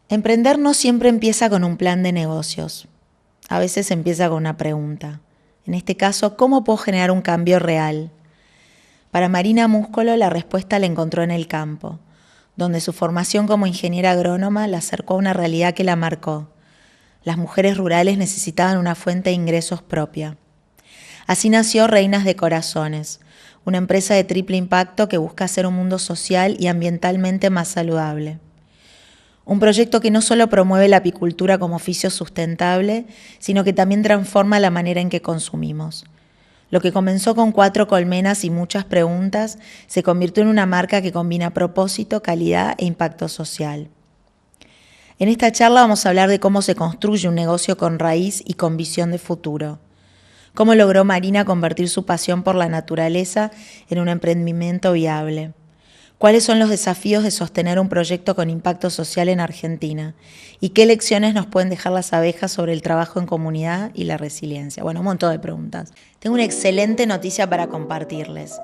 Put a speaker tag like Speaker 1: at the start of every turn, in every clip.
Speaker 1: Emprender no siempre empieza con un plan de negocios. A veces empieza con una pregunta. En este caso, ¿cómo puedo generar un cambio real? Para Marina Múscolo la respuesta la encontró en el campo, donde su formación como ingeniera agrónoma la acercó a una realidad que la marcó. Las mujeres rurales necesitaban una fuente de ingresos propia. Así nació Reinas de Corazones, una empresa de triple impacto que busca hacer un mundo social y ambientalmente más saludable. Un proyecto que no solo promueve la apicultura como oficio sustentable, sino que también transforma la manera en que consumimos. Lo que comenzó con 4 colmenas y muchas preguntas se convirtió en una marca que combina propósito, calidad e impacto social. En esta charla vamos a hablar de cómo se construye un negocio con raíz y con visión de futuro. Cómo logró Marina convertir su pasión por la naturaleza en un emprendimiento viable. ¿Cuáles son los desafíos de sostener un proyecto con impacto social en Argentina? ¿Y qué lecciones nos pueden dejar las abejas sobre el trabajo en comunidad y la resiliencia? Bueno, un montón de preguntas. Tengo una excelente noticia para compartirles.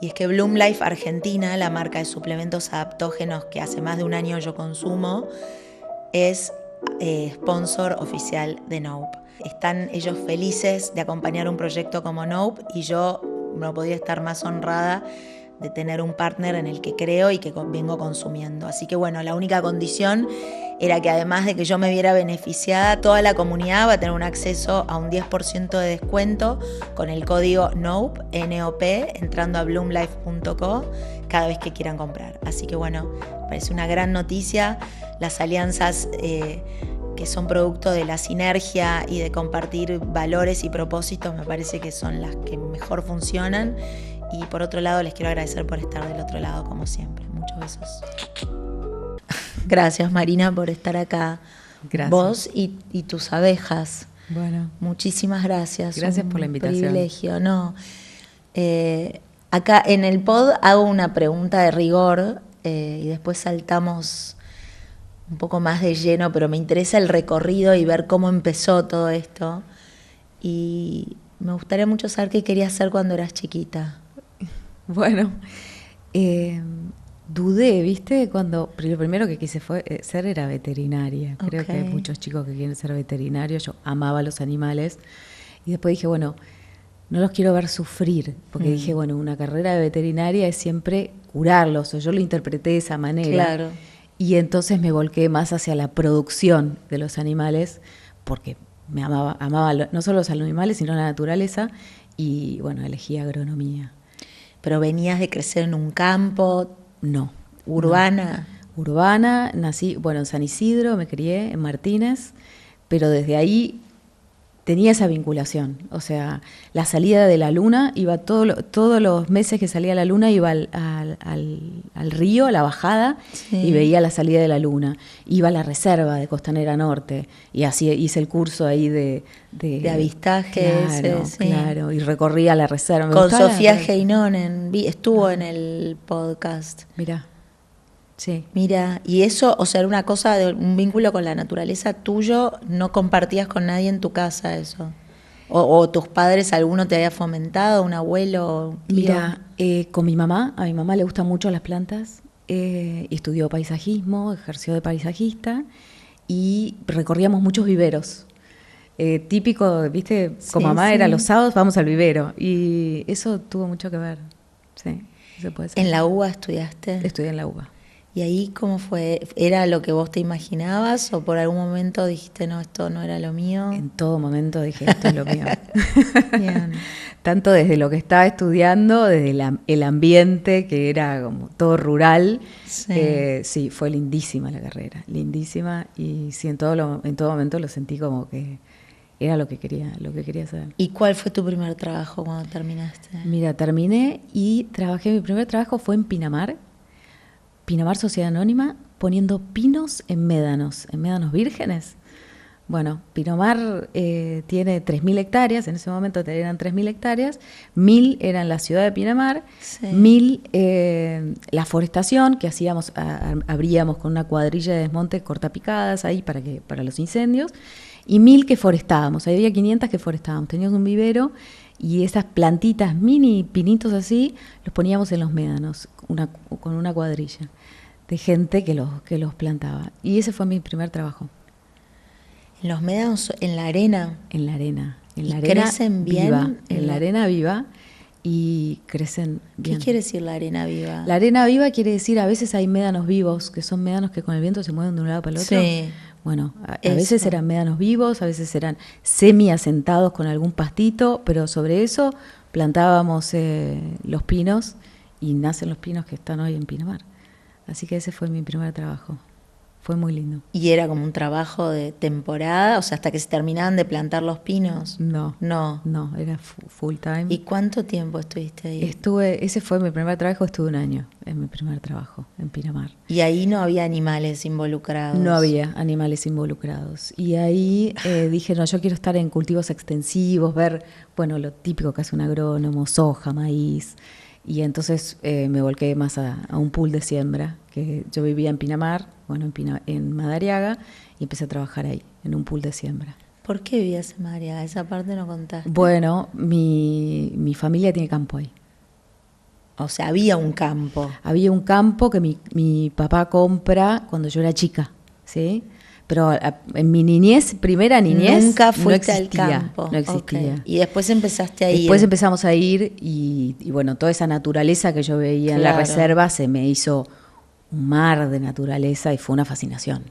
Speaker 1: Y es que Bloom Life Argentina, la marca de suplementos adaptógenos que hace más de un año yo consumo, es sponsor oficial de Nope. Están ellos felices de acompañar un proyecto como Nope y yo no podía estar más honrada de tener un partner en el que creo y que vengo consumiendo. Así que bueno, la única condición era que además de que yo me viera beneficiada, toda la comunidad va a tener un acceso a un 10% de descuento con el código NOPE, N-O-P, entrando a bloomlife.co cada vez que quieran comprar. Así que bueno, parece una gran noticia. Las alianzas que son producto de la sinergia y de compartir valores y propósitos me parece que son las que mejor funcionan. Y por otro lado, les quiero agradecer por estar del otro lado, como siempre. Muchos besos. Gracias, Marina, por estar acá.
Speaker 2: Gracias.
Speaker 1: Vos y tus abejas.
Speaker 2: Bueno.
Speaker 1: Muchísimas gracias.
Speaker 2: Gracias por la invitación.
Speaker 1: Un privilegio, ¿no? Acá en el pod hago una pregunta de rigor y después saltamos un poco más de lleno, pero me interesa el recorrido y ver cómo empezó todo esto. Y me gustaría mucho saber qué querías hacer cuando eras chiquita.
Speaker 2: Bueno, dudé, ¿viste? Lo primero que quise ser era veterinaria. Creo que hay muchos chicos que quieren ser veterinarios. Yo amaba los animales. Y después dije, bueno, no los quiero ver sufrir. Porque dije, bueno, una carrera de veterinaria es siempre curarlos. O yo lo interpreté de esa manera.
Speaker 1: Claro.
Speaker 2: Y entonces me volqué más hacia la producción de los animales. Porque me amaba no solo los animales, sino la naturaleza. Y bueno, elegí agronomía.
Speaker 1: ¿Pero venías de crecer en un campo?
Speaker 2: No.
Speaker 1: ¿Urbana?
Speaker 2: No. Urbana, nací, en San Isidro, me crié en Martínez, pero desde ahí tenía esa vinculación. O sea, la salida de la luna, iba todos los meses que salía la luna, iba al río, a la bajada, y veía la salida de la luna. Iba a la reserva de Costanera Norte, y así hice el curso ahí de
Speaker 1: avistaje.
Speaker 2: Claro, y recorría la reserva.
Speaker 1: Con Sofía Heinón, estuvo en el podcast.
Speaker 2: Mirá. Sí.
Speaker 1: Mira, y eso, o sea, era una cosa de un vínculo con la naturaleza tuyo, no compartías con nadie en tu casa eso. O tus padres, alguno te había fomentado, un abuelo, tío.
Speaker 2: Mira, con mi mamá, a mi mamá le gustan mucho las plantas, estudió paisajismo, ejerció de paisajista y recorríamos muchos viveros. Típico, viste, con mamá era los sábados vamos al vivero y eso tuvo mucho que ver. Sí, eso puede ser.
Speaker 1: ¿En la UBA estudiaste?
Speaker 2: Estudié en la UBA.
Speaker 1: ¿Y ahí cómo fue? ¿Era lo que vos te imaginabas o por algún momento dijiste, no, esto no era lo mío?
Speaker 2: En todo momento dije, esto es lo mío.
Speaker 1: Bien.
Speaker 2: Tanto desde lo que estaba estudiando, desde el ambiente, que era como todo rural. Sí, fue lindísima la carrera, lindísima. Y sí, en todo momento lo sentí como que era lo que quería hacer.
Speaker 1: ¿Y cuál fue tu primer trabajo cuando terminaste?
Speaker 2: Mira, terminé y trabajé, mi primer trabajo fue en Pinamar Sociedad Anónima, poniendo pinos en médanos vírgenes. Bueno, Pinamar tiene 3.000 hectáreas, en ese momento eran 3.000 hectáreas, 1.000 eran la ciudad de Pinamar, 1.000 la forestación, que abríamos con una cuadrilla de desmonte cortapicadas ahí para los incendios, y 1.000 que forestábamos, había 500 que forestábamos, teníamos un vivero y esas plantitas, mini pinitos así, los poníamos en los médanos con una cuadrilla. de gente que los plantaba. Y ese fue mi primer trabajo.
Speaker 1: ¿En los médanos, en la arena?
Speaker 2: En la arena.
Speaker 1: ¿Crecen bien?
Speaker 2: Viva, en la arena viva y crecen bien.
Speaker 1: ¿Qué quiere decir la arena viva?
Speaker 2: La arena viva quiere decir, a veces hay médanos vivos, que son médanos que con el viento se mueven de un lado para el otro.
Speaker 1: Sí.
Speaker 2: Bueno, a veces eran médanos vivos, a veces eran semi asentados con algún pastito, pero sobre eso plantábamos los pinos y nacen los pinos que están hoy en Pinamar. Así que ese fue mi primer trabajo. Fue muy lindo.
Speaker 1: ¿Y era como un trabajo de temporada? O sea, hasta que se terminaban de plantar los pinos.
Speaker 2: No, era full time.
Speaker 1: ¿Y cuánto tiempo estuviste ahí?
Speaker 2: Ese fue mi primer trabajo, estuve 1 año en mi primer trabajo en Pinamar.
Speaker 1: ¿Y ahí no había animales involucrados?
Speaker 2: No había animales involucrados. Y ahí dije, no, yo quiero estar en cultivos extensivos, ver, bueno, lo típico que hace un agrónomo, soja, maíz. Y entonces me volqué más a un pool de siembra, que yo vivía en Pinamar, bueno, en Madariaga, y empecé a trabajar ahí, en un pool de siembra.
Speaker 1: ¿Por qué vivías en Madariaga? Esa parte no contaste.
Speaker 2: Bueno, mi familia tiene campo ahí.
Speaker 1: O sea, había un campo.
Speaker 2: Había un campo que mi papá compra cuando yo era chica, ¿sí? Pero en mi niñez, primera niñez,
Speaker 1: nunca fuiste
Speaker 2: no existía,
Speaker 1: al campo.
Speaker 2: No existía.
Speaker 1: Okay. Y después empezaste a ir.
Speaker 2: Después empezamos a ir y bueno, toda esa naturaleza que yo veía en la reserva se me hizo un mar de naturaleza y fue una fascinación,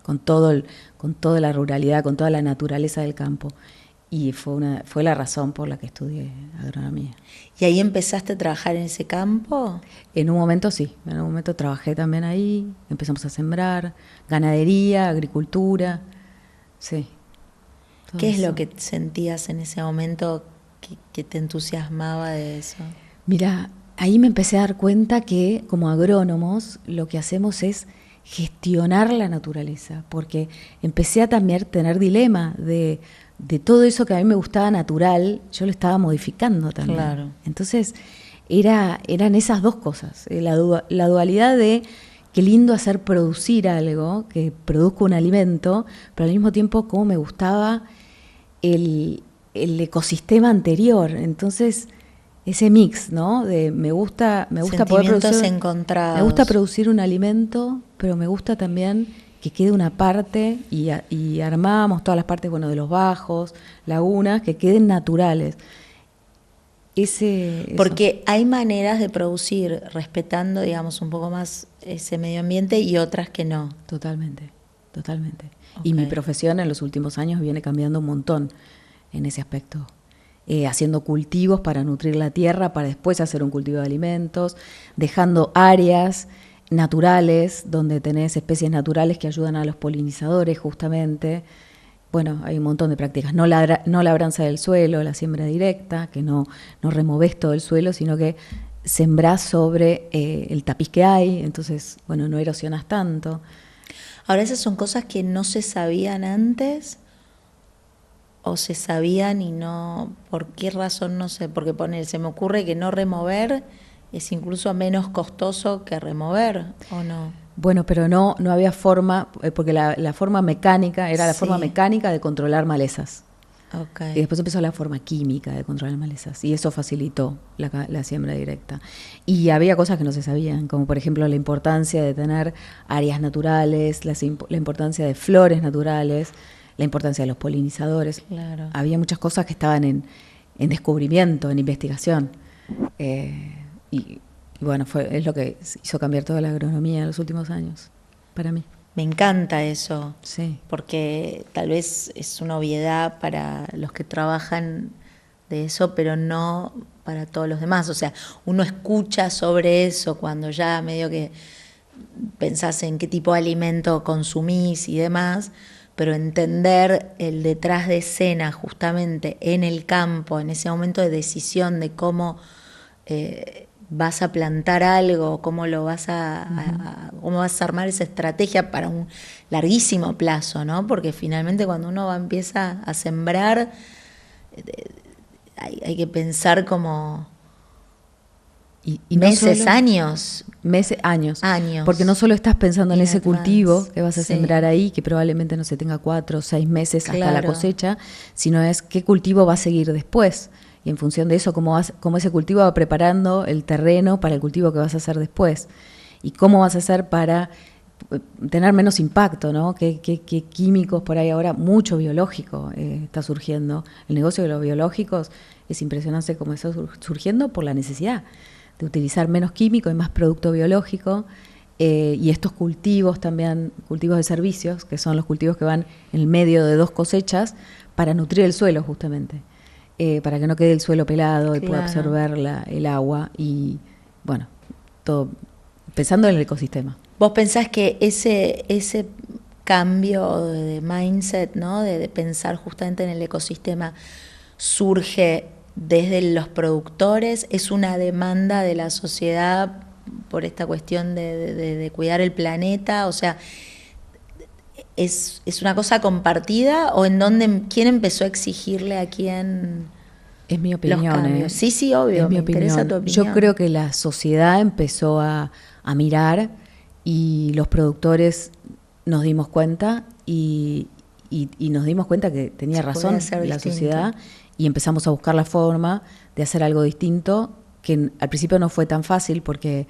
Speaker 2: con toda la ruralidad, con toda la naturaleza del campo. Y fue la razón por la que estudié agronomía.
Speaker 1: ¿Y ahí empezaste a trabajar en ese campo?
Speaker 2: En un momento sí, en un momento trabajé también ahí, empezamos a sembrar, ganadería, agricultura, sí.
Speaker 1: ¿Qué es lo que sentías en ese momento que te entusiasmaba de eso?
Speaker 2: Mira, ahí me empecé a dar cuenta que como agrónomos lo que hacemos es gestionar la naturaleza, porque empecé a también tener dilema de todo eso que a mí me gustaba natural, yo lo estaba modificando también.
Speaker 1: Claro.
Speaker 2: Entonces eran esas dos cosas, la dualidad de qué lindo hacer producir algo, que produzca un alimento, pero al mismo tiempo cómo me gustaba el ecosistema anterior. Entonces ese mix, ¿no? De me gusta poder producir
Speaker 1: encontrados.
Speaker 2: Me gusta producir un alimento, pero me gusta también que quede una parte y armamos todas las partes, bueno, de los bajos, lagunas, que queden naturales.
Speaker 1: Porque hay maneras de producir respetando, digamos, un poco más ese medio ambiente y otras que no.
Speaker 2: Totalmente. Okay. Y mi profesión en los últimos años viene cambiando un montón en ese aspecto. Haciendo cultivos para nutrir la tierra, para después hacer un cultivo de alimentos, dejando áreas naturales, donde tenés especies naturales que ayudan a los polinizadores justamente. Bueno, hay un montón de prácticas. No labranza del suelo, la siembra directa, que no removés todo el suelo, sino que sembrás sobre el tapiz que hay, entonces, bueno, no erosionás tanto.
Speaker 1: Ahora, ¿esas son cosas que no se sabían antes o se sabían y no? ¿Por qué razón? No sé, porque se me ocurre que no remover es incluso menos costoso que remover, ¿o no?
Speaker 2: Bueno, pero no había forma, porque la forma mecánica era la forma mecánica de controlar malezas.
Speaker 1: Okay.
Speaker 2: Y después empezó la forma química de controlar malezas, y eso facilitó la siembra directa. Y había cosas que no se sabían, como por ejemplo la importancia de tener áreas naturales, la importancia de flores naturales, la importancia de los polinizadores.
Speaker 1: Claro.
Speaker 2: Había muchas cosas que estaban en descubrimiento, en investigación. Y bueno, es lo que hizo cambiar toda la agronomía en los últimos años, para mí.
Speaker 1: Me encanta eso,
Speaker 2: sí,
Speaker 1: porque tal vez es una obviedad para los que trabajan de eso, pero no para todos los demás. O sea, uno escucha sobre eso cuando ya medio que pensás en qué tipo de alimento consumís y demás, pero entender el detrás de escena justamente en el campo, en ese momento de decisión de cómo vas a plantar algo, cómo lo vas cómo vas a armar esa estrategia para un larguísimo plazo, ¿no? Porque finalmente cuando uno empieza a sembrar, hay que pensar como y meses,
Speaker 2: no
Speaker 1: años.
Speaker 2: Años. Porque no solo estás pensando en ese cultivo que vas a sembrar ahí, que probablemente no se tenga 4 o 6 meses hasta la cosecha, sino es qué cultivo va a seguir después. Y en función de eso, cómo ese cultivo va preparando el terreno para el cultivo que vas a hacer después. ¿Y cómo vas a hacer para tener menos impacto, ¿no? ¿Qué químicos por ahí ahora? Mucho biológico está surgiendo. El negocio de los biológicos es impresionante cómo está surgiendo por la necesidad de utilizar menos químico y más producto biológico. Y estos cultivos también, cultivos de servicios, que son los cultivos que van en el medio de 2 cosechas para nutrir el suelo justamente, para que no quede el suelo pelado y pueda absorber el agua y, bueno, todo pensando en el ecosistema.
Speaker 1: ¿Vos pensás que ese cambio de mindset, ¿no? de pensar justamente en el ecosistema, surge desde los productores? ¿Es una demanda de la sociedad por esta cuestión de cuidar el planeta? O sea, ¿es una cosa compartida o en dónde, quién empezó a exigirle a quién?
Speaker 2: Es mi opinión.
Speaker 1: Los cambios. Sí, obvio,
Speaker 2: es mi
Speaker 1: interesa
Speaker 2: opinión.
Speaker 1: Tu opinión.
Speaker 2: Yo creo que la sociedad empezó a mirar y los productores nos dimos cuenta y nos dimos cuenta que tenía razón la sociedad y empezamos a buscar la forma de hacer algo distinto, que al principio no fue tan fácil porque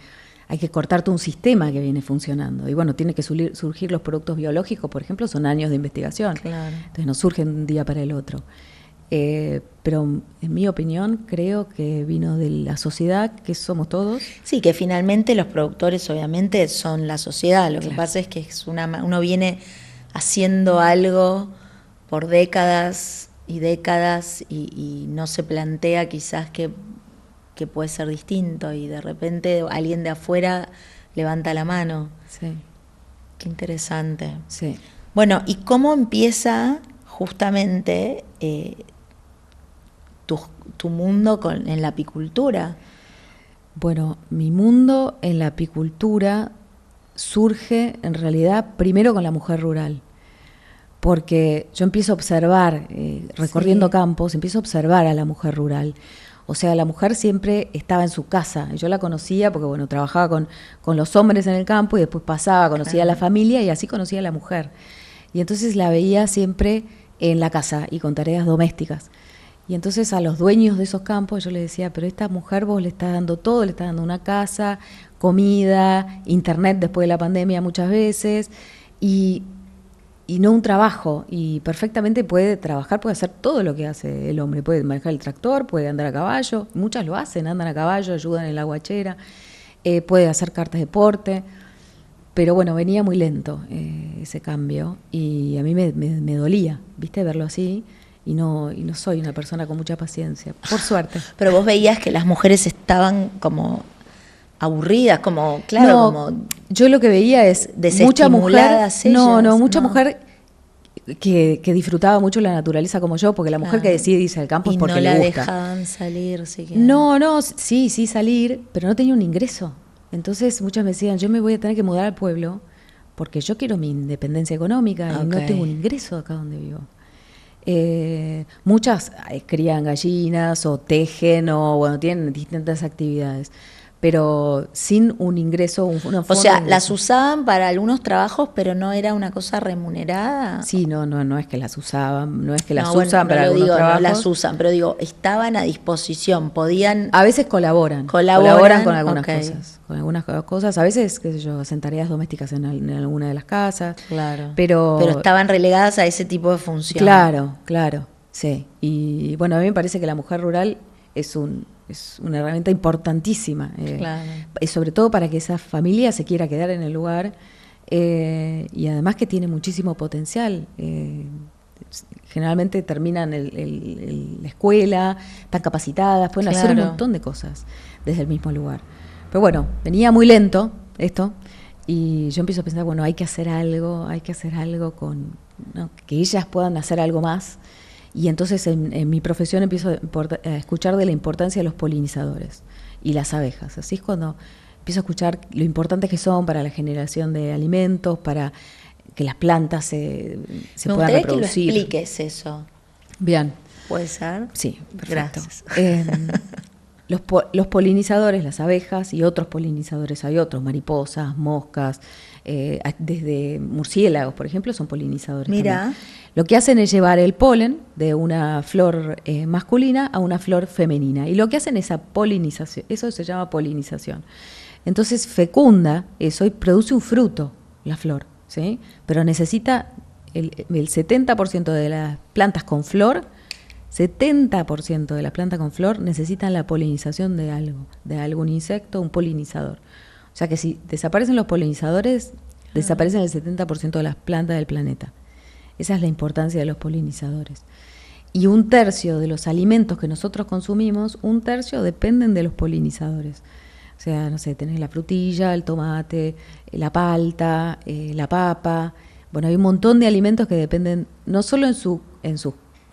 Speaker 2: hay que cortar todo un sistema que viene funcionando. Y bueno, tiene que surgir los productos biológicos, por ejemplo, son años de investigación.
Speaker 1: Claro.
Speaker 2: Entonces no surgen de un día para el otro. Pero en mi opinión creo que vino de la sociedad, que somos todos.
Speaker 1: Sí, que finalmente los productores obviamente son la sociedad. Lo que pasa es que uno viene haciendo algo por décadas y décadas y no se plantea quizás que puede ser distinto y de repente alguien de afuera levanta la mano.
Speaker 2: Sí.
Speaker 1: Qué interesante.
Speaker 2: Sí.
Speaker 1: Bueno, ¿y cómo empieza justamente tu mundo en la apicultura?
Speaker 2: Bueno, mi mundo en la apicultura surge en realidad primero con la mujer rural, porque yo empiezo a observar, recorriendo campos, empiezo a observar a la mujer rural. O sea, la mujer siempre estaba en su casa. Yo la conocía porque, bueno, trabajaba con los hombres en el campo y después pasaba, conocía a la familia y así conocía a la mujer. Y entonces la veía siempre en la casa y con tareas domésticas. Y entonces a los dueños de esos campos yo les decía, pero esta mujer vos le estás dando todo, le estás dando una casa, comida, internet después de la pandemia muchas veces, y no un trabajo, y perfectamente puede trabajar, puede hacer todo lo que hace el hombre, puede manejar el tractor, puede andar a caballo, muchas lo hacen, andan a caballo, ayudan en la guachera, puede hacer cartas de deporte, pero bueno, venía muy lento ese cambio, y a mí me dolía, ¿viste? Verlo así. Y no soy una persona con mucha paciencia, por suerte.
Speaker 1: Pero vos veías que las mujeres estaban como aburridas, como, claro,
Speaker 2: no,
Speaker 1: como
Speaker 2: yo lo que veía es mucha mujer, mucha mujer que disfrutaba mucho la naturaleza como yo, porque la mujer que decide irse al campo es porque le gusta.
Speaker 1: Y no la dejaban salir, siquiera.
Speaker 2: No, sí salir, pero no tenía un ingreso. Entonces muchas me decían, yo me voy a tener que mudar al pueblo porque yo quiero mi independencia económica y no tengo un ingreso acá donde vivo. Muchas crían gallinas o tejen o bueno, tienen distintas actividades, pero sin un ingreso, una forma.
Speaker 1: O sea, las usaban para algunos trabajos, pero no era una cosa remunerada.
Speaker 2: Sí, no es que las usaban, no es que las usan para algunos trabajos. No
Speaker 1: las usan, pero digo, estaban a disposición, podían.
Speaker 2: A veces colaboran con algunas cosas, a veces, qué sé yo, hacen tareas domésticas en alguna de las casas.
Speaker 1: Claro.
Speaker 2: Pero
Speaker 1: estaban relegadas a ese tipo de función.
Speaker 2: Claro, sí. Y bueno, a mí me parece que la mujer rural es una herramienta importantísima, sobre todo para que esa familia se quiera quedar en el lugar, y además que tiene muchísimo potencial. Generalmente terminan la escuela, están capacitadas, pueden hacer un montón de cosas desde el mismo lugar. Pero bueno, venía muy lento esto, y yo empiezo a pensar, bueno, hay que hacer algo con, ¿no? Que ellas puedan hacer algo más. Y entonces en mi profesión empiezo a escuchar de la importancia de los polinizadores y las abejas. Así es cuando empiezo a escuchar lo importantes que son para la generación de alimentos, para que las plantas se puedan reproducir.
Speaker 1: Me gustaría que lo expliques eso.
Speaker 2: Bien.
Speaker 1: ¿Puede ser?
Speaker 2: Sí, perfecto.
Speaker 1: Gracias.
Speaker 2: Los polinizadores, las abejas y otros polinizadores, hay otros, mariposas, moscas, desde murciélagos, por ejemplo, son polinizadores.
Speaker 1: Mira.
Speaker 2: También. Lo que hacen es llevar el polen de una flor masculina a una flor femenina. Y lo que hacen es esa polinización, eso se llama polinización. Entonces fecunda eso y produce un fruto, la flor, ¿sí? Pero necesita el 70% de las plantas con flor, 70% de las plantas con flor necesitan la polinización de algo, de algún insecto, un polinizador. O sea que si desaparecen los polinizadores, desaparecen el 70% de las plantas del planeta. Esa es la importancia de los polinizadores. Y 1/3 de los alimentos que nosotros consumimos, 1/3 dependen de los polinizadores. O sea, no sé, tenés la frutilla, el tomate, la palta, la papa. Bueno, hay un montón de alimentos que dependen no solo en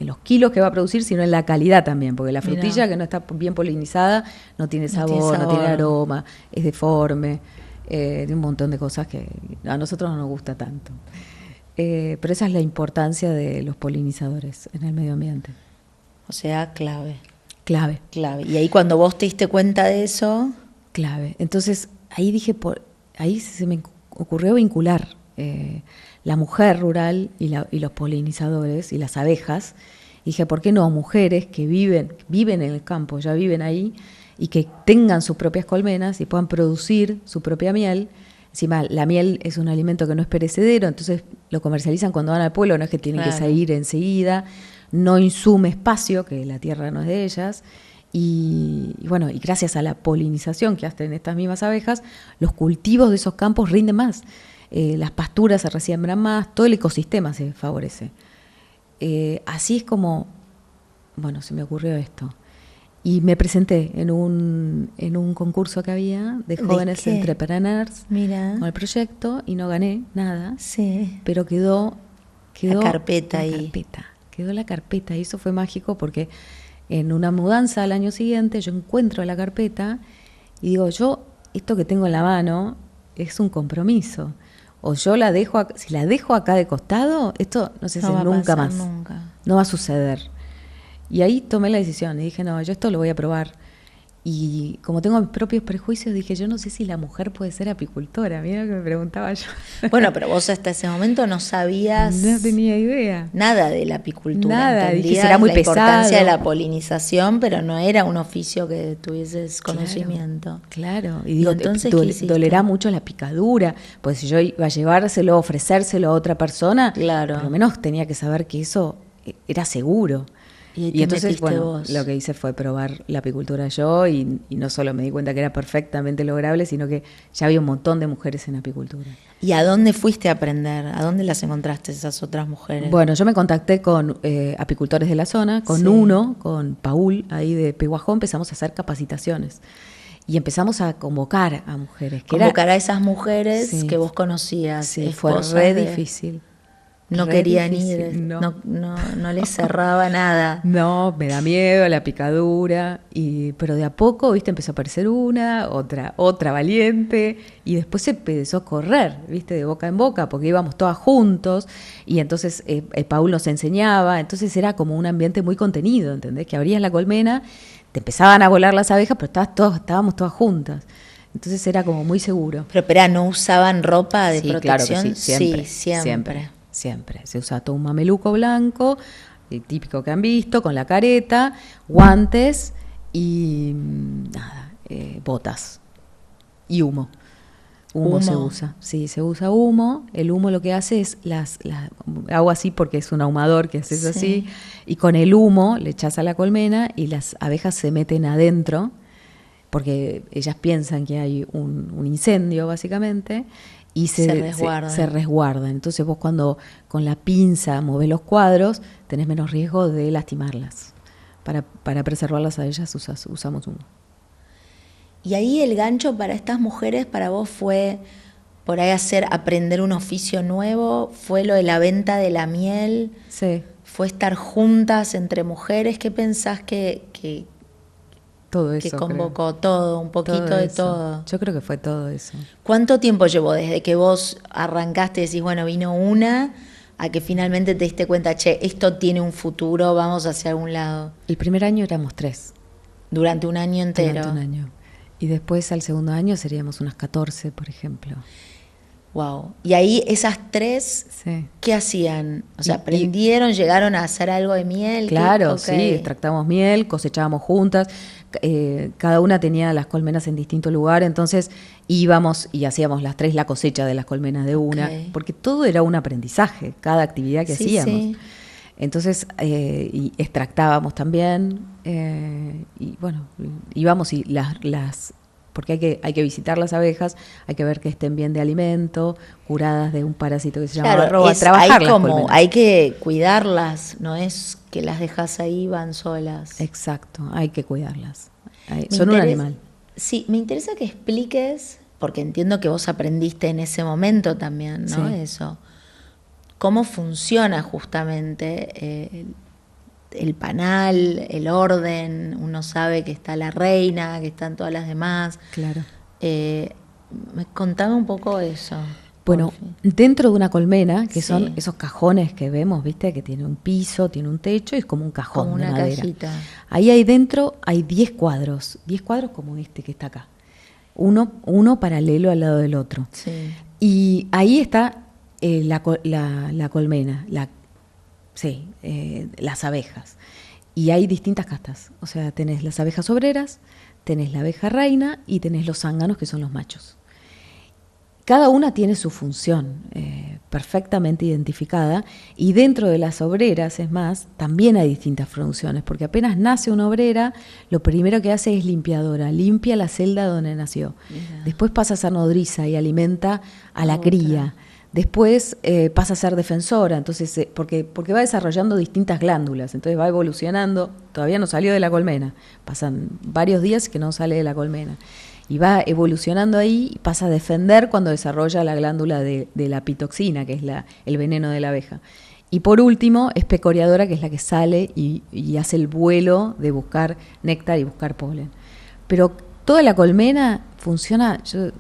Speaker 2: los kilos que va a producir, sino en la calidad también, porque la frutilla que no está bien polinizada no tiene sabor, no tiene aroma, es deforme, de un montón de cosas que a nosotros no nos gusta tanto. Pero esa es la importancia de los polinizadores en el medio ambiente.
Speaker 1: O sea, clave.
Speaker 2: Clave.
Speaker 1: Y ahí cuando vos te diste cuenta de eso...
Speaker 2: Clave. Entonces, ahí dije, ahí se me ocurrió vincular la mujer rural y los polinizadores y las abejas. Y dije, ¿por qué no mujeres que viven en el campo, ya viven ahí, y que tengan sus propias colmenas y puedan producir su propia miel? Encima, la miel es un alimento que no es perecedero, entonces lo comercializan cuando van al pueblo, no es que tienen que salir enseguida, no insume espacio, que la tierra no es de ellas. Y bueno, y gracias a la polinización que hacen estas mismas abejas, los cultivos de esos campos rinden más, las pasturas se resiembran más, todo el ecosistema se favorece. Así es como, bueno, se me ocurrió esto. Y me presenté en un concurso que había de jóvenes entrepreneurs con el proyecto y no gané nada, pero quedó
Speaker 1: la carpeta ahí.
Speaker 2: Quedó la carpeta y eso fue mágico porque en una mudanza al año siguiente yo encuentro la carpeta y digo, esto que tengo en la mano es un compromiso. O yo la dejo, si la dejo acá de costado, esto no se hace nunca más. No va a suceder. Y ahí tomé la decisión y dije, no, yo esto lo voy a probar. Y como tengo mis propios prejuicios, dije, yo no sé si la mujer puede ser apicultora. Mira lo que me preguntaba yo.
Speaker 1: Bueno, pero vos hasta ese momento no sabías...
Speaker 2: No tenía idea.
Speaker 1: Nada de la apicultura.
Speaker 2: Nada, dije, será muy pesado.
Speaker 1: La importancia de la polinización, pero no era un oficio que tuvieses conocimiento.
Speaker 2: Claro. Y digo, entonces, dolerá mucho la picadura. Pues si yo iba a llevárselo, ofrecérselo a otra persona, por lo menos tenía que saber que eso era seguro. Y entonces, bueno, lo que hice fue probar la apicultura yo y no solo me di cuenta que era perfectamente lograble, sino que ya había un montón de mujeres en apicultura.
Speaker 1: ¿Y a dónde fuiste a aprender? ¿A dónde las encontraste esas otras mujeres?
Speaker 2: Bueno, yo me contacté con apicultores de la zona, con Paul, ahí de Pehuajó, empezamos a hacer capacitaciones. Y empezamos a convocar a mujeres.
Speaker 1: Convocar a esas mujeres que vos conocías.
Speaker 2: Sí, fue re difícil.
Speaker 1: No querían ir, no les cerraba nada.
Speaker 2: No, me da miedo la picadura, pero de a poco, viste, empezó a aparecer otra valiente, y después se empezó a correr, viste, de boca en boca, porque íbamos todas juntos, y entonces Paul nos enseñaba, entonces era como un ambiente muy contenido, ¿entendés? Que abrías la colmena, te empezaban a volar las abejas, pero estábamos todas juntas. Entonces era como muy seguro.
Speaker 1: Pero espera, ¿no usaban ropa de protección?
Speaker 2: Claro que siempre. Se usa todo un mameluco blanco, el típico que han visto, con la careta, guantes y botas y humo. Humo se usa. Sí, se usa humo. El humo lo que hace es hago así porque es un ahumador que haces así, y con el humo le echas a la colmena y las abejas se meten adentro porque ellas piensan que hay un incendio básicamente. Y se resguardan. Entonces vos cuando con la pinza movés los cuadros, tenés menos riesgo de lastimarlas. Para preservarlas a ellas usamos humo.
Speaker 1: Y ahí el gancho para estas mujeres, para vos fue por ahí aprender un oficio nuevo, fue lo de la venta de la miel, fue estar juntas entre mujeres. ¿Qué pensás que
Speaker 2: todo eso,
Speaker 1: que convocó? Todo, un poquito de todo.
Speaker 2: Yo creo que fue todo eso.
Speaker 1: ¿Cuánto tiempo llevó desde que vos arrancaste y decís, bueno, vino una, a que finalmente te diste cuenta, esto tiene un futuro, vamos hacia algún lado?
Speaker 2: El primer año éramos 3.
Speaker 1: ¿Durante un año entero?
Speaker 2: Durante un año. Y después al segundo año seríamos unas 14, por ejemplo.
Speaker 1: Wow. Y ahí esas 3, ¿qué hacían? O sea, ¿aprendieron, llegaron a hacer algo de miel?
Speaker 2: Claro, sí, extractamos miel, cosechábamos juntas. cada una tenía las colmenas en distinto lugar, entonces íbamos y hacíamos las 3 la cosecha de las colmenas de una, porque todo era un aprendizaje, cada actividad que hacíamos. Sí. Entonces, y extractábamos también, y bueno, íbamos y porque hay que visitar las abejas, hay que ver que estén bien de alimento, curadas de un parásito que se llama barroa, trabajar las colmenas.
Speaker 1: Hay que cuidarlas, no es que las dejas ahí, van solas.
Speaker 2: Exacto, hay que cuidarlas. Son un animal.
Speaker 1: Sí, me interesa que expliques, porque entiendo que vos aprendiste en ese momento también, ¿no? Sí. Eso. ¿Cómo funciona justamente el panal, el orden? Uno sabe que está la reina, que están todas las demás.
Speaker 2: Claro.
Speaker 1: Contame un poco eso.
Speaker 2: Bueno, dentro de una colmena, que son esos cajones que vemos, ¿viste? Que tiene un piso, tiene un techo y es como un cajón como de madera. Cajita. Ahí dentro hay 10 cuadros como este que está acá. Uno paralelo al lado del otro.
Speaker 1: Sí.
Speaker 2: Y ahí está la colmena, las abejas. Y hay distintas castas. O sea, tenés las abejas obreras, tenés la abeja reina y tenés los zánganos, que son los machos. Cada una tiene su función perfectamente identificada, y dentro de las obreras, es más, también hay distintas funciones, porque apenas nace una obrera, lo primero que hace es limpiadora, limpia la celda donde nació. Mira. Después pasa a ser nodriza y alimenta a la cría. Después pasa a ser defensora, entonces porque va desarrollando distintas glándulas, entonces va evolucionando, todavía no salió de la colmena, pasan varios días que no sale de la colmena. Y va evolucionando ahí y pasa a defender cuando desarrolla la glándula de la pitoxina, que es el veneno de la abeja. Y por último, es pecoreadora, que es la que sale y hace el vuelo de buscar néctar y buscar polen. Pero toda la colmena funciona, yo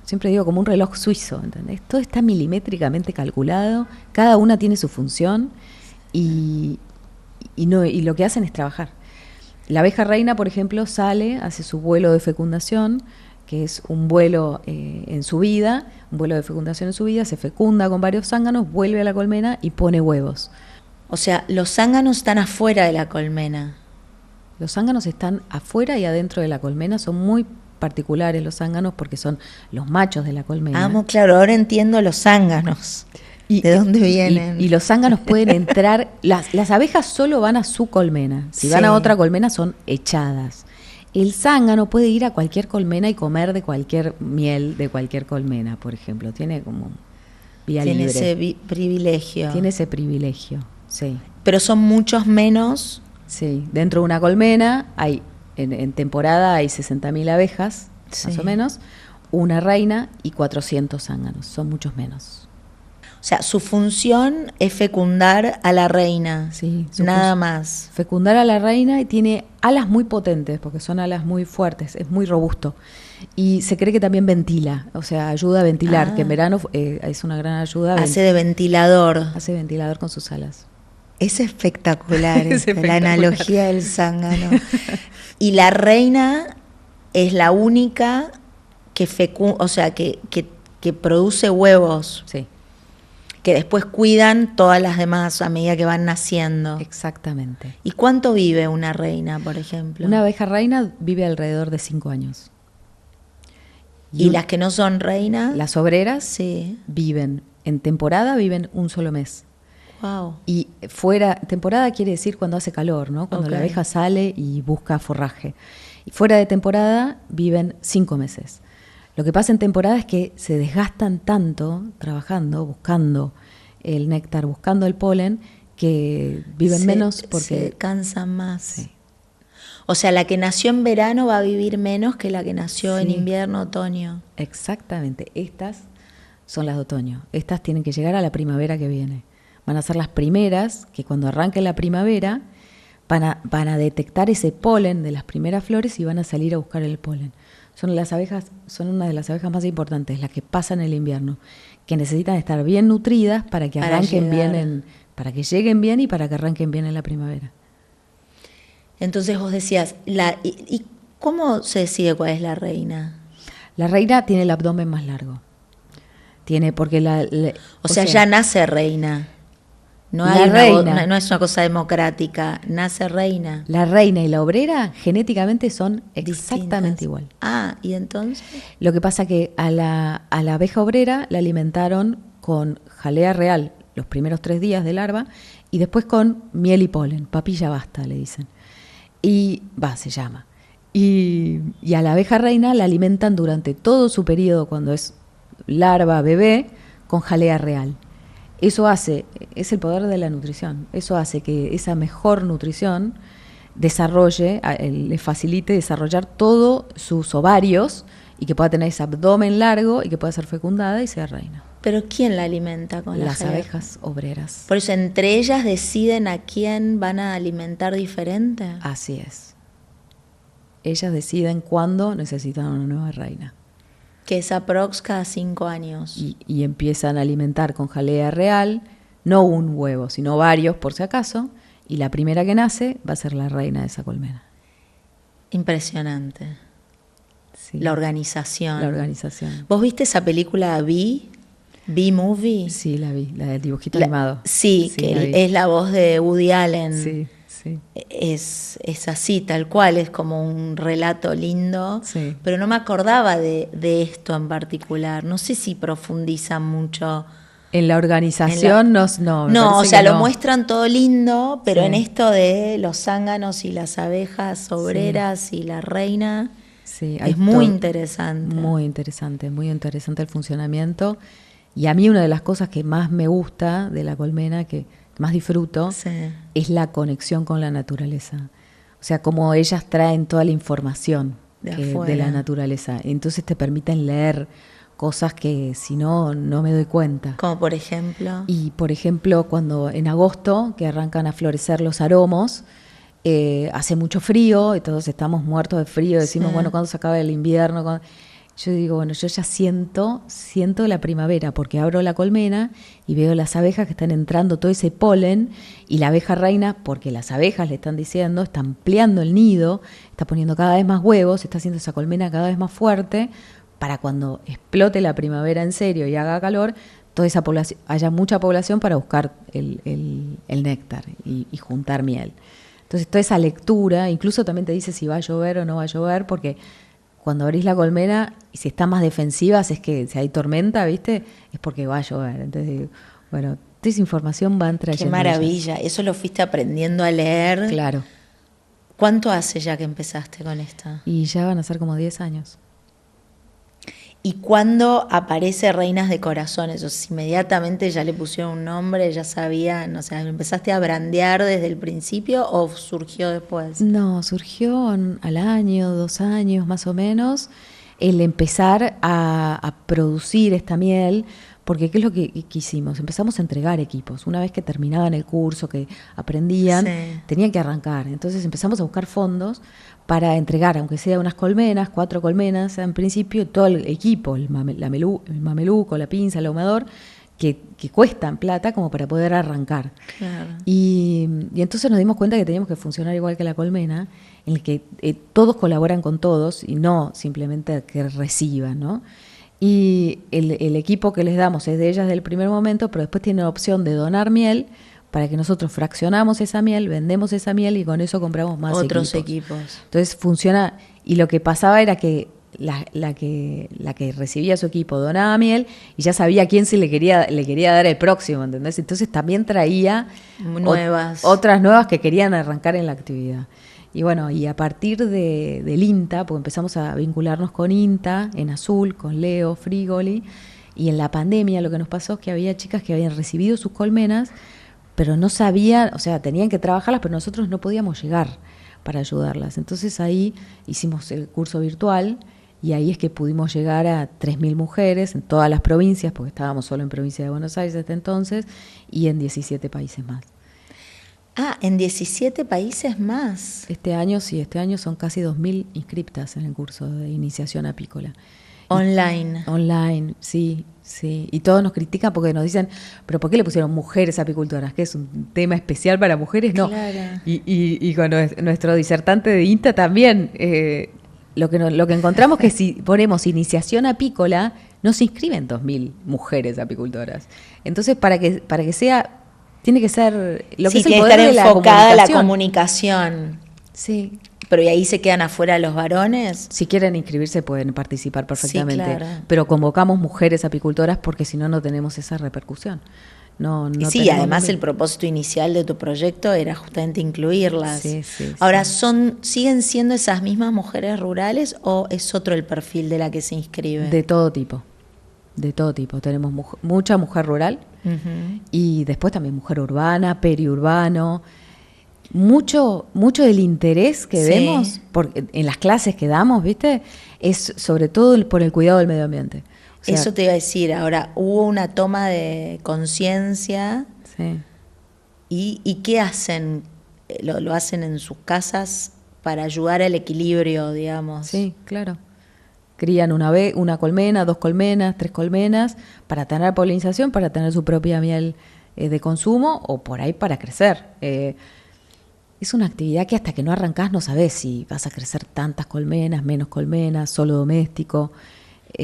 Speaker 2: siempre digo, como un reloj suizo, ¿entendés? Todo está milimétricamente calculado, cada una tiene su función y lo que hacen es trabajar. La abeja reina, por ejemplo, sale, hace su vuelo de fecundación, que es un vuelo en su vida, un vuelo de fecundación en su vida, se fecunda con varios zánganos, vuelve a la colmena y pone huevos.
Speaker 1: O sea, los zánganos están afuera de la colmena.
Speaker 2: Los zánganos están afuera y adentro de la colmena, son muy particulares los zánganos porque son los machos de la colmena.
Speaker 1: Claro, ahora entiendo los zánganos. ¿De dónde vienen?
Speaker 2: Y los zánganos pueden entrar, las abejas solo van a su colmena, si van a otra colmena son echadas. El zángano puede ir a cualquier colmena y comer de cualquier miel de cualquier colmena, por ejemplo, tiene como vía libre.
Speaker 1: Tiene ese privilegio.
Speaker 2: Tiene ese privilegio, sí.
Speaker 1: Pero son muchos menos.
Speaker 2: Sí, dentro de una colmena hay, en temporada hay 60.000 abejas, más o menos, una reina y 400 zánganos, son muchos menos.
Speaker 1: O sea, su función es fecundar a la reina, nada más.
Speaker 2: Fecundar a la reina, y tiene alas muy potentes, porque son alas muy fuertes, es muy robusto. Y se cree que también ventila, o sea, ayuda a ventilar, que en verano es una gran ayuda.
Speaker 1: Hace de ventilador.
Speaker 2: Hace ventilador con sus alas.
Speaker 1: Es espectacular, la analogía del zángano. Y la reina es la única que o sea, que produce huevos.
Speaker 2: Sí.
Speaker 1: Que después cuidan todas las demás a medida que van naciendo.
Speaker 2: Exactamente.
Speaker 1: ¿Y cuánto vive una reina, por ejemplo?
Speaker 2: Una abeja reina vive alrededor de 5 años.
Speaker 1: ¿Y las que no son reinas?
Speaker 2: Las obreras viven, en temporada viven un solo mes.
Speaker 1: Wow.
Speaker 2: Y fuera, temporada quiere decir cuando hace calor, ¿no? Cuando la abeja sale y busca forraje. Y fuera de temporada viven 5 meses. Lo que pasa en temporada es que se desgastan tanto trabajando, buscando el néctar, buscando el polen, que viven menos porque
Speaker 1: se cansan más. Sí. O sea, la que nació en verano va a vivir menos que la que nació en invierno, otoño.
Speaker 2: Exactamente. Estas son las de otoño. Estas tienen que llegar a la primavera que viene. Van a ser las primeras que cuando arranque la primavera van a detectar ese polen de las primeras flores y van a salir a buscar el polen. Son una de las abejas más importantes, las que pasan el invierno, que necesitan estar bien nutridas para que arranquen bien, para que lleguen bien y para que arranquen bien en la primavera.
Speaker 1: Entonces vos decías, ¿y cómo se decide cuál es la reina?
Speaker 2: La reina tiene el abdomen más largo. Tiene, porque o
Speaker 1: sea, ya nace reina. No,
Speaker 2: La
Speaker 1: hay
Speaker 2: reina.
Speaker 1: no es una cosa democrática, nace reina.
Speaker 2: La reina y la obrera genéticamente son exactamente
Speaker 1: Distintas.
Speaker 2: igual.
Speaker 1: Ah, ¿y entonces?
Speaker 2: Lo que pasa que a la abeja obrera la alimentaron con jalea real los primeros 3 días de larva y después con miel y polen, papilla basta le dicen. Se llama. Y a la abeja reina la alimentan durante todo su periodo cuando es larva, bebé, con jalea real. Eso es el poder de la nutrición, eso hace que esa mejor nutrición le facilite desarrollar todos sus ovarios y que pueda tener ese abdomen largo y que pueda ser fecundada y sea reina.
Speaker 1: ¿Pero quién la alimenta con la
Speaker 2: Las
Speaker 1: jalea?
Speaker 2: abejas obreras.
Speaker 1: Por eso, ¿entre ellas deciden a quién van a alimentar diferente?
Speaker 2: Así es. Ellas deciden cuándo necesitan una nueva reina.
Speaker 1: Que es aprox cada 5 años.
Speaker 2: Y empiezan a alimentar con jalea real, no un huevo, sino varios por si acaso, y la primera que nace va a ser la reina de esa colmena.
Speaker 1: Impresionante.
Speaker 2: Sí.
Speaker 1: La organización.
Speaker 2: La organización.
Speaker 1: ¿Vos viste esa película B-Movie?
Speaker 2: Sí, la vi, la del dibujito animado.
Speaker 1: Sí, que es la voz de Woody Allen.
Speaker 2: Sí, sí.
Speaker 1: Es así, tal cual, es como un relato lindo,
Speaker 2: Sí.
Speaker 1: pero no me acordaba de esto en particular. No sé si profundizan mucho.
Speaker 2: En la organización no.
Speaker 1: No, o sea,
Speaker 2: que
Speaker 1: lo
Speaker 2: no.
Speaker 1: muestran todo lindo, pero
Speaker 2: Sí.
Speaker 1: en esto de los zánganos y las abejas obreras y la reina,
Speaker 2: Sí, hay
Speaker 1: es muy
Speaker 2: todo.
Speaker 1: interesante.
Speaker 2: Muy interesante el funcionamiento. Y a mí una de las cosas que más me gusta de la colmena, que más disfruto,
Speaker 1: Sí.
Speaker 2: es la conexión con la naturaleza. O sea, como ellas traen toda la información de la naturaleza. Entonces te permiten leer cosas que si no me doy cuenta.
Speaker 1: Como por ejemplo.
Speaker 2: Y por ejemplo, cuando en agosto, que arrancan a florecer los aromos, hace mucho frío y todos estamos muertos de frío, decimos,
Speaker 1: Sí.
Speaker 2: bueno, ¿cuándo se acaba el invierno? Yo digo, bueno, yo ya siento la primavera, porque abro la colmena y veo las abejas que están entrando todo ese polen, y la abeja reina, porque las abejas le están diciendo, está ampliando el nido, está poniendo cada vez más huevos, está haciendo esa colmena cada vez más fuerte, para cuando explote la primavera en serio y haga calor, toda esa población, haya mucha población para buscar el néctar y juntar miel. Entonces toda esa lectura, incluso también te dice si va a llover o no va a llover, porque cuando abrís la colmena y si está más defensivas es que si hay tormenta, ¿viste? Es porque va a llover. Entonces, bueno, toda esa información va trayendo.
Speaker 1: Qué maravilla, eso lo fuiste aprendiendo a leer.
Speaker 2: Claro.
Speaker 1: ¿Cuánto hace ya que empezaste con esto?
Speaker 2: Y ya van a ser como 10 años.
Speaker 1: ¿Y cuándo aparece Reinas de Corazones? O sea, inmediatamente ya le pusieron un nombre, ya sabían, o sea, ¿empezaste a brandear desde el principio o surgió después?
Speaker 2: No, surgió al año, 2 años más o menos, el empezar a producir esta miel, porque ¿qué es lo que hicimos? Empezamos a entregar equipos. Una vez que terminaban el curso, que aprendían,
Speaker 1: Sí.
Speaker 2: tenían que arrancar. Entonces empezamos a buscar fondos para entregar, aunque sea unas colmenas, 4 colmenas, en principio, todo el equipo, el mameluco, la pinza, el ahumador, que cuestan plata como para poder arrancar.
Speaker 1: Claro.
Speaker 2: Y entonces nos dimos cuenta que teníamos que funcionar igual que la colmena, en el que todos colaboran con todos y no simplemente que reciban, ¿no? Y el equipo que les damos es de ellas del primer momento, pero después tienen la opción de donar miel para que nosotros fraccionamos esa miel, vendemos esa miel y con eso compramos más
Speaker 1: Otros equipos.
Speaker 2: Entonces funciona, y lo que pasaba era que la que recibía su equipo donaba miel y ya sabía a quién le quería dar el próximo, ¿entendés? Entonces también traía otras nuevas que querían arrancar en la actividad. Y bueno, y a partir del INTA, porque empezamos a vincularnos con INTA, en Azul, con Leo, Frigoli, y en la pandemia lo que nos pasó es que había chicas que habían recibido sus colmenas, pero no sabían, o sea, tenían que trabajarlas, pero nosotros no podíamos llegar para ayudarlas. Entonces ahí hicimos el curso virtual y ahí es que pudimos llegar a 3.000 mujeres en todas las provincias, porque estábamos solo en provincia de Buenos Aires hasta entonces, y en 17 países más.
Speaker 1: Ah, en 17 países más.
Speaker 2: Este año son casi 2.000 inscriptas en el curso de iniciación apícola.
Speaker 1: Online.
Speaker 2: Online, sí. Y todos nos critican porque nos dicen, ¿pero por qué le pusieron mujeres apicultoras? ¿Que es un tema especial para mujeres? No.
Speaker 1: Claro.
Speaker 2: Y con nuestro disertante de INTA también, lo que encontramos que si ponemos iniciación apícola, no se inscriben 2.000 mujeres apicultoras. Entonces, para que sea Tiene que ser lo que
Speaker 1: Sí,
Speaker 2: es el
Speaker 1: tiene que
Speaker 2: poder
Speaker 1: estar
Speaker 2: de la
Speaker 1: enfocada la
Speaker 2: comunicación.
Speaker 1: comunicación.
Speaker 2: Sí.
Speaker 1: Pero ¿y ahí se quedan afuera los varones?
Speaker 2: Si quieren inscribirse pueden participar perfectamente,
Speaker 1: Sí, claro.
Speaker 2: pero convocamos mujeres apicultoras porque si no, no tenemos esa repercusión. No,
Speaker 1: Y
Speaker 2: no
Speaker 1: sí,
Speaker 2: tenemos
Speaker 1: además
Speaker 2: lo
Speaker 1: el
Speaker 2: mismo.
Speaker 1: propósito inicial de tu proyecto era justamente incluirlas.
Speaker 2: Sí, sí,
Speaker 1: Ahora,
Speaker 2: sí.
Speaker 1: ¿siguen siendo esas mismas mujeres rurales o es otro el perfil de la que se inscribe?
Speaker 2: De todo tipo, de todo tipo. Tenemos mucha mujer rural
Speaker 1: Ujú.
Speaker 2: y después también mujer urbana, periurbano. Mucho del interés que
Speaker 1: Sí.
Speaker 2: vemos en las clases que damos, ¿viste? Es sobre todo por el cuidado del medio ambiente. O sea,
Speaker 1: Eso te iba a decir. Ahora, hubo una toma de conciencia
Speaker 2: sí.
Speaker 1: y ¿qué hacen? Lo hacen en sus casas para ayudar al equilibrio, digamos.
Speaker 2: Sí, claro. Crían una colmena, 2 colmenas, 3 colmenas, para tener polinización, para tener su propia miel de consumo o por ahí para crecer. Es una actividad que hasta que no arrancás no sabés si vas a crecer tantas colmenas, menos colmenas, solo doméstico.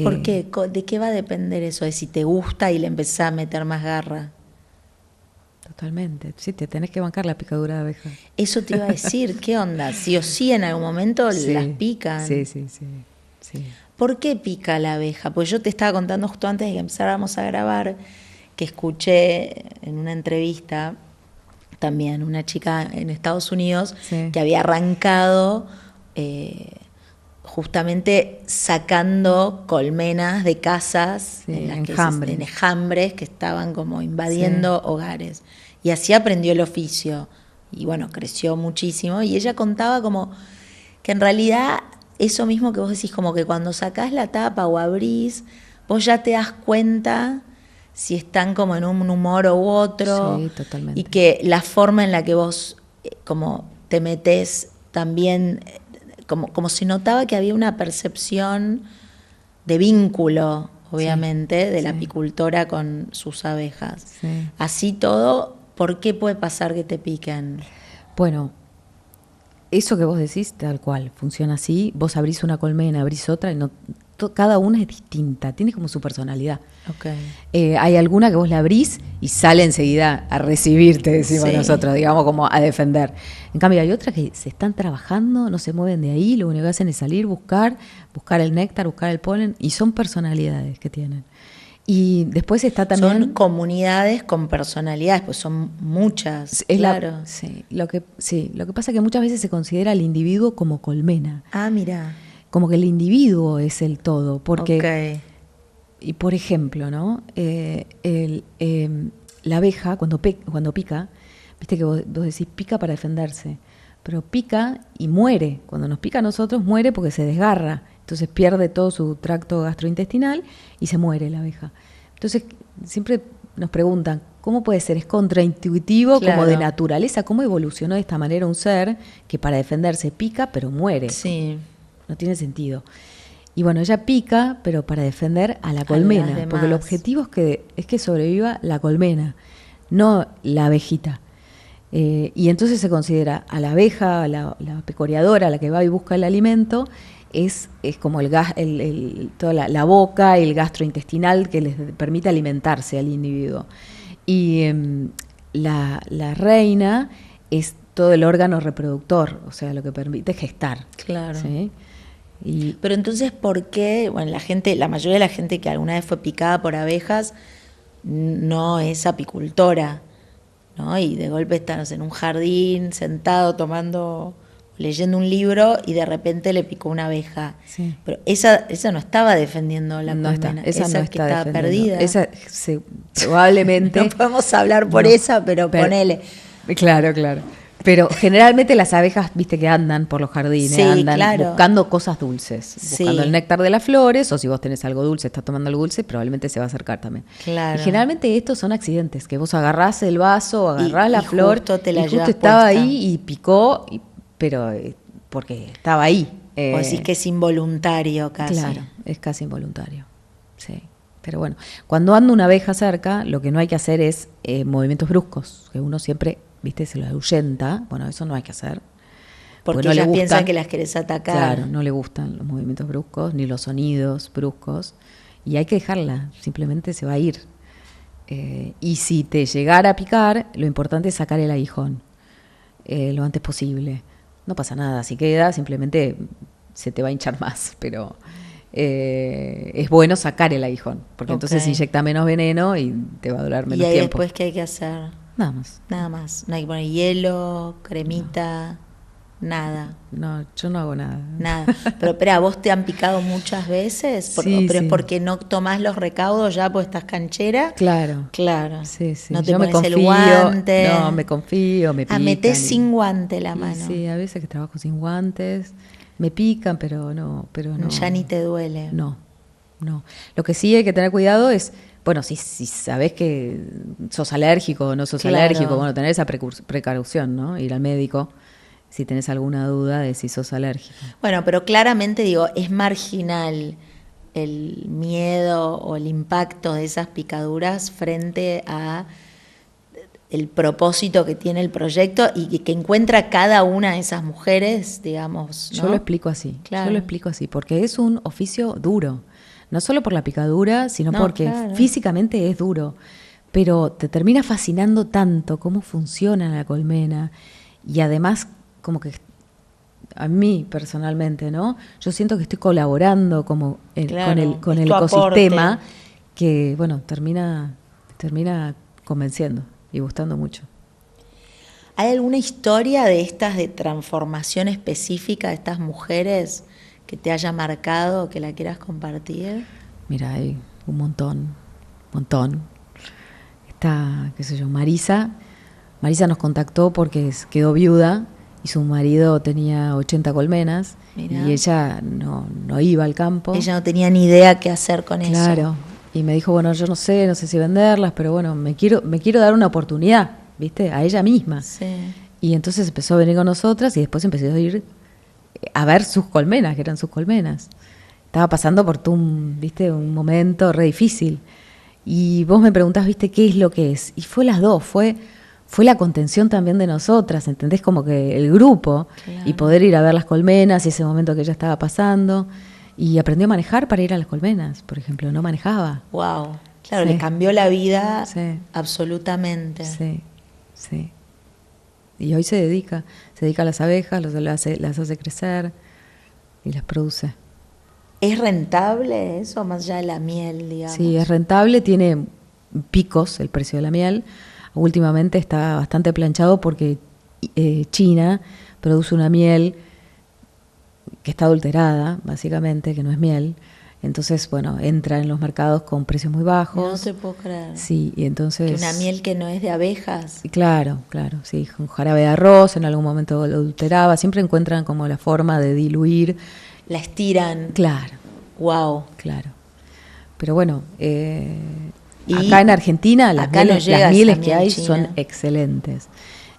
Speaker 1: ¿Por qué? ¿De qué va a depender eso? ¿De si te gusta y le empezás a meter más garra?
Speaker 2: Totalmente. Sí, te tenés que bancar la picadura de abeja.
Speaker 1: Eso te iba a decir, ¿qué onda? Sí o sí en algún momento
Speaker 2: Sí,
Speaker 1: las pican.
Speaker 2: sí, sí, sí, sí.
Speaker 1: ¿Por qué pica la abeja? Pues yo te estaba contando justo antes de que empezáramos a grabar que escuché en una entrevista también una chica en Estados Unidos
Speaker 2: Sí.
Speaker 1: que había arrancado justamente sacando colmenas de casas
Speaker 2: Sí,
Speaker 1: en las
Speaker 2: enjambres.
Speaker 1: en enjambres que estaban como invadiendo hogares. Y así aprendió el oficio. Y bueno, creció muchísimo. Y ella contaba como que en realidad eso mismo que vos decís, como que cuando sacás la tapa o abrís, vos ya te das cuenta si están como en un humor u otro.
Speaker 2: Sí, totalmente.
Speaker 1: Y que la forma en la que vos como te metés también, como se notaba que había una percepción de vínculo, obviamente, de la
Speaker 2: sí.
Speaker 1: apicultora con sus abejas.
Speaker 2: Sí.
Speaker 1: Así todo, ¿por qué puede pasar que te piquen?
Speaker 2: Bueno, eso que vos decís, tal cual, funciona así. Vos abrís una colmena, abrís otra, y cada una es distinta, tiene como su personalidad.
Speaker 1: Okay.
Speaker 2: Hay alguna que vos la abrís y sale enseguida a recibirte, decimos
Speaker 1: Sí.
Speaker 2: nosotros, digamos, como a defender. En cambio, hay otras que se están trabajando, no se mueven de ahí, lo único que hacen es salir, buscar el néctar, buscar el polen, y son personalidades que tienen. Y después está también...
Speaker 1: Son comunidades con personalidades, pues son muchas, claro.
Speaker 2: Lo que pasa es que muchas veces se considera al individuo como colmena.
Speaker 1: Ah, mira.
Speaker 2: Como que el individuo es el todo, porque...
Speaker 1: Okay.
Speaker 2: Y por ejemplo, ¿no? La abeja cuando pica, viste que vos decís pica para defenderse, pero pica y muere. Cuando nos pica a nosotros muere porque se desgarra, entonces pierde todo su tracto gastrointestinal y se muere la abeja. Entonces siempre nos preguntan, ¿cómo puede ser? Es contraintuitivo,
Speaker 1: Claro.
Speaker 2: como de naturaleza, ¿cómo evolucionó de esta manera un ser que para defenderse pica pero muere?
Speaker 1: Sí.
Speaker 2: No tiene sentido. Y bueno, ella pica, pero para defender a la colmena,
Speaker 1: demás.
Speaker 2: porque el objetivo es que sobreviva la colmena, no la abejita. Y entonces se considera a la abeja, a la pecoreadora, la que va y busca el alimento, es como el gas, toda la boca, el gastrointestinal que les permite alimentarse al individuo. Y la reina es todo el órgano reproductor, o sea, lo que permite gestar.
Speaker 1: Claro.
Speaker 2: ¿Sí?
Speaker 1: Pero entonces, ¿por qué? Bueno, la mayoría de la gente que alguna vez fue picada por abejas no es apicultora, ¿no? Y de golpe estás en un jardín, sentado, leyendo un libro y de repente le picó una abeja.
Speaker 2: Sí.
Speaker 1: Pero esa no estaba defendiendo la colmena,
Speaker 2: esa no
Speaker 1: que
Speaker 2: está
Speaker 1: estaba
Speaker 2: defendiendo.
Speaker 1: perdida.
Speaker 2: Esa probablemente...
Speaker 1: No podemos hablar por esa, pero ponele.
Speaker 2: Claro. Pero generalmente las abejas, viste que andan por los jardines,
Speaker 1: Sí,
Speaker 2: andan
Speaker 1: claro.
Speaker 2: buscando cosas dulces,
Speaker 1: Sí.
Speaker 2: buscando el néctar de las flores, o si vos tenés algo dulce, estás tomando algo dulce, probablemente se va a acercar también.
Speaker 1: Claro.
Speaker 2: Y generalmente estos son accidentes, que vos agarrás el vaso, agarrás la
Speaker 1: y
Speaker 2: flor,
Speaker 1: justo te la
Speaker 2: y justo
Speaker 1: llevas
Speaker 2: estaba
Speaker 1: puesta.
Speaker 2: ahí y picó, pero porque estaba ahí.
Speaker 1: O decís que es involuntario casi.
Speaker 2: Claro, es casi involuntario, sí. Pero bueno, cuando anda una abeja cerca, lo que no hay que hacer es movimientos bruscos, que uno siempre, viste, se lo ahuyenta. Bueno, eso no hay que hacer.
Speaker 1: Porque
Speaker 2: no
Speaker 1: ellas
Speaker 2: le gustan,
Speaker 1: piensan que las querés atacar.
Speaker 2: Claro, no le gustan los movimientos bruscos, ni los sonidos bruscos. Y hay que dejarla, simplemente se va a ir. Y si te llegara a picar, lo importante es sacar el aguijón lo antes posible. No pasa nada, si queda, simplemente se te va a hinchar más, pero es bueno sacar el aguijón, porque entonces inyecta menos veneno y te va a durar menos tiempo.
Speaker 1: ¿Y después qué hay que hacer?
Speaker 2: Nada más.
Speaker 1: Nada más. No hay que poner hielo, cremita, nada.
Speaker 2: No, yo no hago nada.
Speaker 1: Nada. Pero espera, ¿vos te han picado muchas veces?
Speaker 2: Sí,
Speaker 1: ¿Pero
Speaker 2: sí.
Speaker 1: es porque no tomás los recaudos ya porque estás canchera?
Speaker 2: Claro.
Speaker 1: Claro.
Speaker 2: Sí, sí.
Speaker 1: No te
Speaker 2: yo me
Speaker 1: pones
Speaker 2: confío,
Speaker 1: el guante.
Speaker 2: No, me confío, me pican.
Speaker 1: Metés sin guante la mano.
Speaker 2: Sí, a veces que trabajo sin guantes. Me pican, pero no.
Speaker 1: Ya ni te duele.
Speaker 2: No. Lo que sí hay que tener cuidado es, bueno, si sabés que sos alérgico o no sos alérgico, bueno, tener esa precaución, ¿no? Ir al médico si tenés alguna duda de si sos alérgico.
Speaker 1: Bueno, pero claramente digo, es marginal el miedo o el impacto de esas picaduras frente a el propósito que tiene el proyecto y que encuentra cada una de esas mujeres, digamos, ¿no?
Speaker 2: Yo lo explico así,
Speaker 1: claro.
Speaker 2: Porque es un oficio duro, no solo por la picadura, sino porque físicamente es duro, pero te termina fascinando tanto cómo funciona la colmena y además como que a mí personalmente, ¿no? Yo siento que estoy colaborando como con el ecosistema aporte. Que, bueno, termina convenciendo y gustando mucho.
Speaker 1: ¿Hay alguna historia de estas de transformación específica de estas mujeres que te haya marcado, que la quieras compartir?
Speaker 2: Mira, hay un montón. Está, qué sé yo, Marisa nos contactó porque quedó viuda y su marido tenía 80 colmenas. Mirá. Y ella no iba al campo.
Speaker 1: Ella no tenía ni idea qué hacer con eso.
Speaker 2: Claro. Y me dijo, bueno, yo no sé si venderlas, pero bueno, me quiero dar una oportunidad, ¿viste? A ella misma.
Speaker 1: Sí.
Speaker 2: Y entonces empezó a venir con nosotras y después empezó a ir a ver sus colmenas, que eran sus colmenas. Estaba pasando por ¿viste? Un momento re difícil. Y vos me preguntás, ¿viste? ¿Qué es lo que es? Y fue las dos, fue la contención también de nosotras, ¿entendés? Como que el grupo, claro. Y poder ir a ver las colmenas y ese momento que ella estaba pasando. Y aprendió a manejar para ir a las colmenas, por ejemplo, no manejaba.
Speaker 1: Wow, claro, sí. Le cambió la vida absolutamente.
Speaker 2: Sí. Y hoy se dedica a las abejas, las hace crecer y las produce.
Speaker 1: ¿Es rentable eso, más allá de la miel, digamos?
Speaker 2: Sí, es rentable, tiene picos el precio de la miel. Últimamente está bastante planchado porque China produce una miel que está adulterada, básicamente, que no es miel. Entonces, bueno, entra en los mercados con precios muy bajos.
Speaker 1: No te puedo creer.
Speaker 2: Sí, y entonces...
Speaker 1: ¿Que una miel que no es de abejas?
Speaker 2: Claro, sí, con jarabe de arroz, en algún momento lo adulteraba. Siempre encuentran como la forma de diluir.
Speaker 1: La estiran.
Speaker 2: Claro.
Speaker 1: Wow.
Speaker 2: Claro. Pero bueno, acá en Argentina las mieles que hay China. Son excelentes.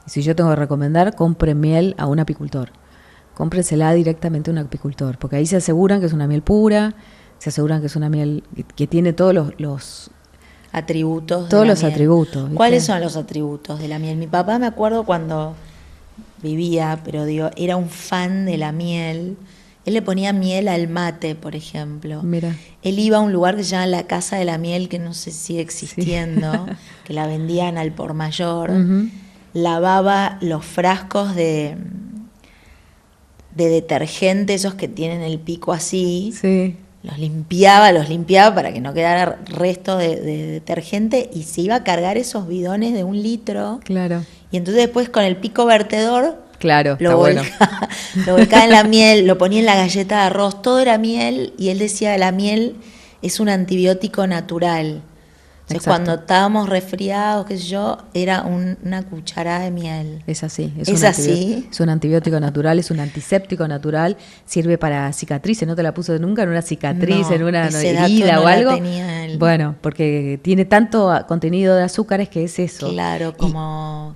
Speaker 2: Y si yo tengo que recomendar, compre miel a un apicultor. Cómprensela directamente a un apicultor, porque ahí se aseguran que es una miel pura, se aseguran que es una miel que tiene todos los
Speaker 1: atributos.
Speaker 2: Todos los atributos. ¿Viste?
Speaker 1: ¿Cuáles son los atributos de la miel? Mi papá, me acuerdo cuando vivía, pero digo, era un fan de la miel. Él le ponía miel al mate, por ejemplo.
Speaker 2: Mira.
Speaker 1: Él iba a un lugar que se llama la Casa de la Miel, que no sé si sigue existiendo, sí. Que la vendían al por mayor. Uh-huh. Lavaba los frascos de detergente, esos que tienen el pico así.
Speaker 2: Sí.
Speaker 1: Los limpiaba para que no quedara resto de detergente y se iba a cargar esos bidones de 1 litro.
Speaker 2: Claro.
Speaker 1: Y entonces después con el pico vertedor...
Speaker 2: Claro,
Speaker 1: lo volcaba en la miel, lo ponía en la galleta de arroz, todo era miel, y él decía, la miel es un antibiótico natural. Entonces, cuando estábamos resfriados, qué sé yo, era una cucharada de miel.
Speaker 2: Es así.
Speaker 1: ¿Es así?
Speaker 2: Es un antibiótico natural, es un antiséptico natural, sirve para cicatrices. ¿No te la puso nunca en una cicatriz, en una herida o algo?
Speaker 1: Tenía él.
Speaker 2: Bueno, porque tiene tanto contenido de azúcares que es eso.
Speaker 1: Claro, como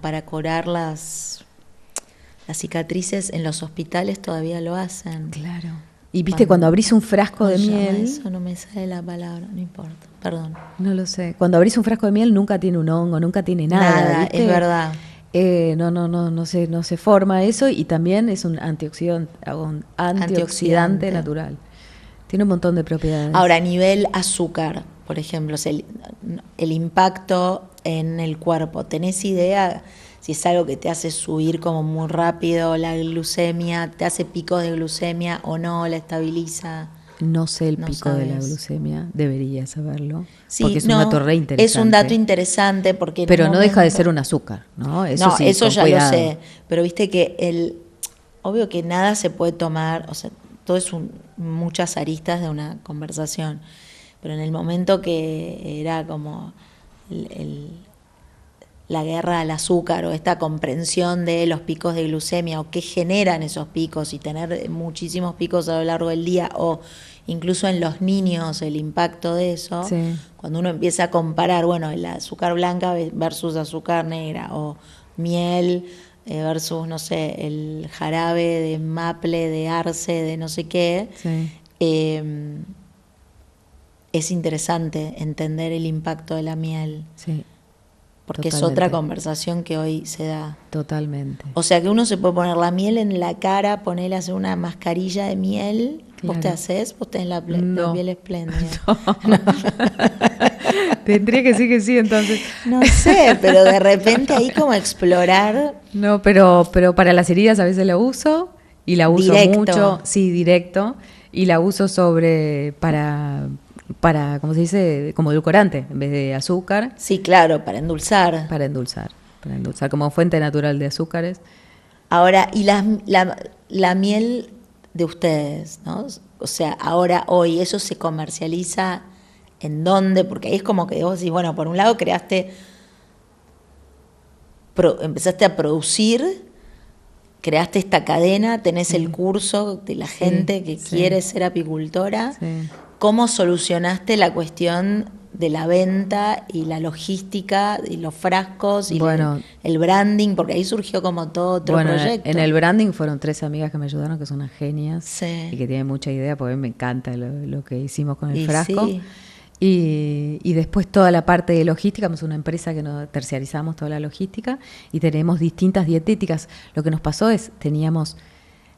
Speaker 1: para curar las cicatrices en los hospitales todavía lo hacen.
Speaker 2: Claro. Y viste, cuando abrís un frasco de miel...
Speaker 1: Eso no me sale la palabra, no importa, perdón.
Speaker 2: No lo sé. Cuando abrís un frasco de miel nunca tiene un hongo, nunca tiene nada. ¿Viste?
Speaker 1: Es verdad.
Speaker 2: No se forma eso, y también es un antioxidante natural. Tiene un montón de propiedades.
Speaker 1: Ahora, a nivel azúcar, por ejemplo, el impacto en el cuerpo? ¿Tenés idea si es algo que te hace subir como muy rápido la glucemia, te hace picos de glucemia o no, la estabiliza?
Speaker 2: No sé el
Speaker 1: No
Speaker 2: pico de la
Speaker 1: sabes.
Speaker 2: glucemia, debería saberlo,
Speaker 1: Sí,
Speaker 2: porque es un
Speaker 1: no,
Speaker 2: dato re interesante.
Speaker 1: es un dato interesante porque en
Speaker 2: Pero
Speaker 1: un
Speaker 2: no deja de
Speaker 1: momento-
Speaker 2: ser un azúcar, ¿no? Eso
Speaker 1: No,
Speaker 2: sí,
Speaker 1: eso
Speaker 2: con
Speaker 1: ya
Speaker 2: cuidado.
Speaker 1: lo sé, pero viste que obvio que nada se puede tomar, o sea, todo es muchas aristas de una conversación, pero en el momento que era como el- el- la guerra al azúcar o esta comprensión de los picos de glucemia o qué generan esos picos y tener muchísimos picos a lo largo del día o incluso en los niños el impacto de eso,
Speaker 2: Sí.
Speaker 1: cuando uno empieza a comparar, bueno, el azúcar blanca versus azúcar negra o miel versus, no sé, el jarabe de maple, de arce, de no sé qué,
Speaker 2: Sí,
Speaker 1: es interesante entender el impacto de la miel,
Speaker 2: sí,
Speaker 1: porque es
Speaker 2: totalmente.
Speaker 1: otra conversación que hoy se da.
Speaker 2: Totalmente.
Speaker 1: O sea que uno se puede poner la miel en la cara, ponerle hacer una mascarilla de miel. ¿Vos te
Speaker 2: Claro.
Speaker 1: haces? ¿Vos tenés la
Speaker 2: No.
Speaker 1: piel espléndida?
Speaker 2: Tendría que decir que sí, entonces.
Speaker 1: No sé, pero de repente ahí como explorar.
Speaker 2: No, pero para las heridas a veces la uso y la uso
Speaker 1: Directo.
Speaker 2: mucho, sí, directo, y la uso para, ¿cómo se dice? Como edulcorante, en vez de azúcar,
Speaker 1: Sí, claro, para endulzar.
Speaker 2: para endulzar como fuente natural de azúcares.
Speaker 1: Ahora, y la miel de ustedes, ¿no? O sea, ahora, hoy, ¿eso se comercializa en dónde? Porque ahí es como que vos decís, bueno, por un lado empezaste a producir, creaste esta cadena, tenés el curso de la gente que
Speaker 2: sí.
Speaker 1: quiere ser apicultora.
Speaker 2: Sí.
Speaker 1: ¿Cómo solucionaste la cuestión de la venta y la logística y los frascos y
Speaker 2: Bueno.
Speaker 1: el branding? Porque ahí surgió como todo otro
Speaker 2: Bueno,
Speaker 1: proyecto.
Speaker 2: en el branding fueron 3 amigas que me ayudaron, que son unas genias
Speaker 1: Sí.
Speaker 2: y que tienen mucha idea, porque a mí me encanta lo que hicimos con el
Speaker 1: Y
Speaker 2: frasco.
Speaker 1: sí.
Speaker 2: Y después toda la parte de logística, somos una empresa que nos terciarizamos toda la logística y tenemos distintas dietéticas. Lo que nos pasó es, teníamos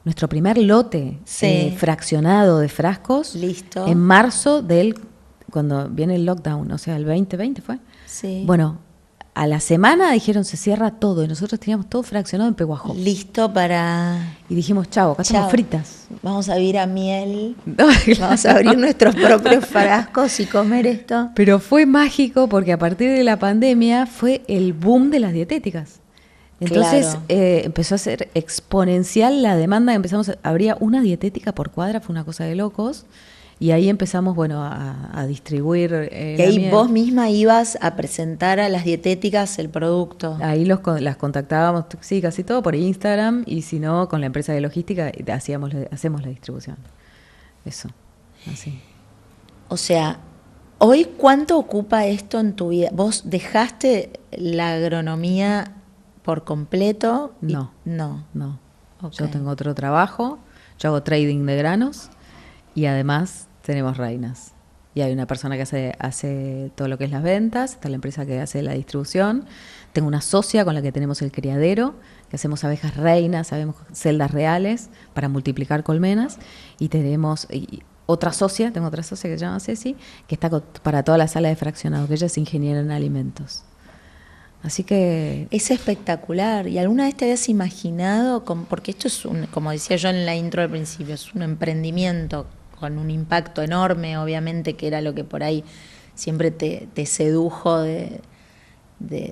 Speaker 2: nuestro primer lote
Speaker 1: Sí.
Speaker 2: fraccionado de frascos
Speaker 1: Listo.
Speaker 2: en marzo cuando viene el lockdown, o sea, el 2020 fue.
Speaker 1: Sí.
Speaker 2: Bueno, a la semana dijeron se cierra todo y nosotros teníamos todo fraccionado en Peguajó.
Speaker 1: Listo para...
Speaker 2: Y dijimos, chao, acá estamos
Speaker 1: Chao.
Speaker 2: fritas.
Speaker 1: Vamos a ir a miel. Vamos a abrir nuestros propios frascos y comer esto.
Speaker 2: Pero fue mágico porque a partir de la pandemia fue el boom de las dietéticas. Entonces
Speaker 1: Claro.
Speaker 2: empezó a ser exponencial la demanda. Habría una dietética por cuadra, fue una cosa de locos. Y ahí empezamos, bueno, a distribuir.
Speaker 1: Y
Speaker 2: la
Speaker 1: ahí
Speaker 2: miel.
Speaker 1: vos misma ibas a presentar a las dietéticas el producto.
Speaker 2: Ahí las contactábamos, sí, casi todo por Instagram. Y si no, con la empresa de logística hacemos la distribución. Eso, así.
Speaker 1: O sea, hoy, ¿cuánto ocupa esto en tu vida? ¿Vos dejaste la agronomía por completo?
Speaker 2: No.
Speaker 1: No.
Speaker 2: No,
Speaker 1: Ok.
Speaker 2: yo tengo otro trabajo, yo hago trading de granos y además tenemos reinas. Y hay una persona que hace todo lo que es las ventas, está la empresa que hace la distribución, tengo una socia con la que tenemos el criadero, que hacemos abejas reinas, sabemos celdas reales para multiplicar colmenas, y tengo otra socia que se llama Ceci, que está para toda la sala de fraccionado, que ella es ingeniera en alimentos. Así que
Speaker 1: Es espectacular. ¿Y alguna vez te habías imaginado, porque esto es como decía yo en la intro al principio, es un emprendimiento con un impacto enorme, obviamente, que era lo que por ahí siempre te sedujo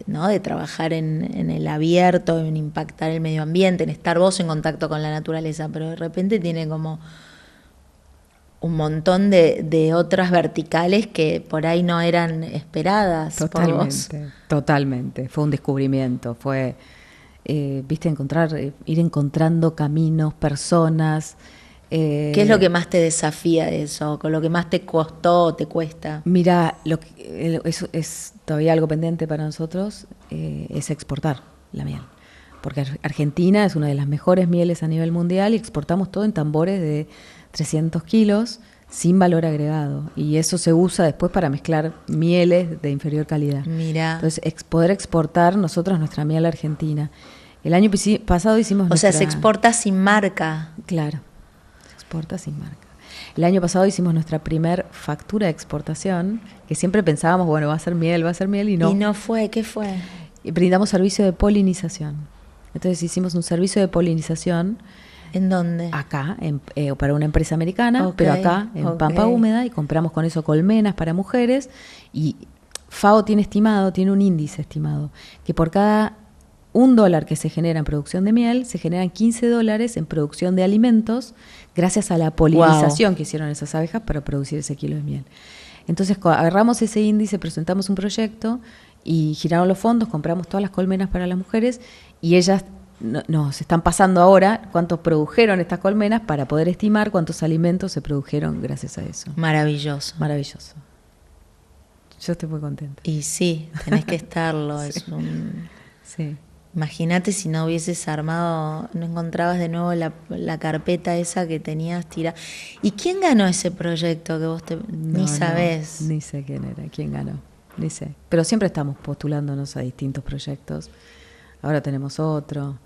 Speaker 1: ¿no? de trabajar en el abierto, en impactar el medio ambiente, en estar vos en contacto con la naturaleza, pero de repente tiene como un montón de otras verticales que por ahí no eran esperadas por vos.
Speaker 2: Totalmente. Fue un descubrimiento, fue, viste, ir encontrando caminos, personas.
Speaker 1: ¿Qué es lo que más te desafía de eso? ¿Con lo que más te costó o te cuesta?
Speaker 2: Mira, eso es todavía algo pendiente para nosotros, es exportar la miel. Porque Argentina es una de las mejores mieles a nivel mundial y exportamos todo en tambores de 300 kilos sin valor agregado. Y eso se usa después para mezclar mieles de inferior calidad.
Speaker 1: Mira.
Speaker 2: Entonces, poder exportar nosotros nuestra miel argentina. El año pasado hicimos
Speaker 1: O sea, se exporta sin marca.
Speaker 2: Claro, se exporta sin marca. El año pasado hicimos nuestra primer factura de exportación, que siempre pensábamos, bueno, va a ser miel, y no.
Speaker 1: ¿Y no fue? ¿Qué fue?
Speaker 2: Y brindamos servicio de polinización. Entonces hicimos un servicio de polinización.
Speaker 1: ¿En dónde?
Speaker 2: Acá, para una empresa americana, pero acá, en Pampa Húmeda, y compramos con eso colmenas para mujeres. Y FAO tiene un índice estimado, que por cada $1 que se genera en producción de miel, se generan $15 en producción de alimentos, gracias a la polinización que hicieron esas abejas para producir ese kilo de miel. Entonces agarramos ese índice, presentamos un proyecto y giraron los fondos, compramos todas las colmenas para las mujeres y ellas nos están pasando ahora cuántos produjeron estas colmenas para poder estimar cuántos alimentos se produjeron gracias a eso.
Speaker 1: Maravilloso.
Speaker 2: Maravilloso. Yo estoy muy contenta.
Speaker 1: Y sí, tenés que estarlo.
Speaker 2: Sí. Sí.
Speaker 1: Imagínate si no hubieses armado, no encontrabas de nuevo la carpeta esa que tenías tirada. ¿Y quién ganó ese proyecto que vos ni sabés?
Speaker 2: Ni sé quién era, quién ganó, ni sé. Pero siempre estamos postulándonos a distintos proyectos. Ahora tenemos otro.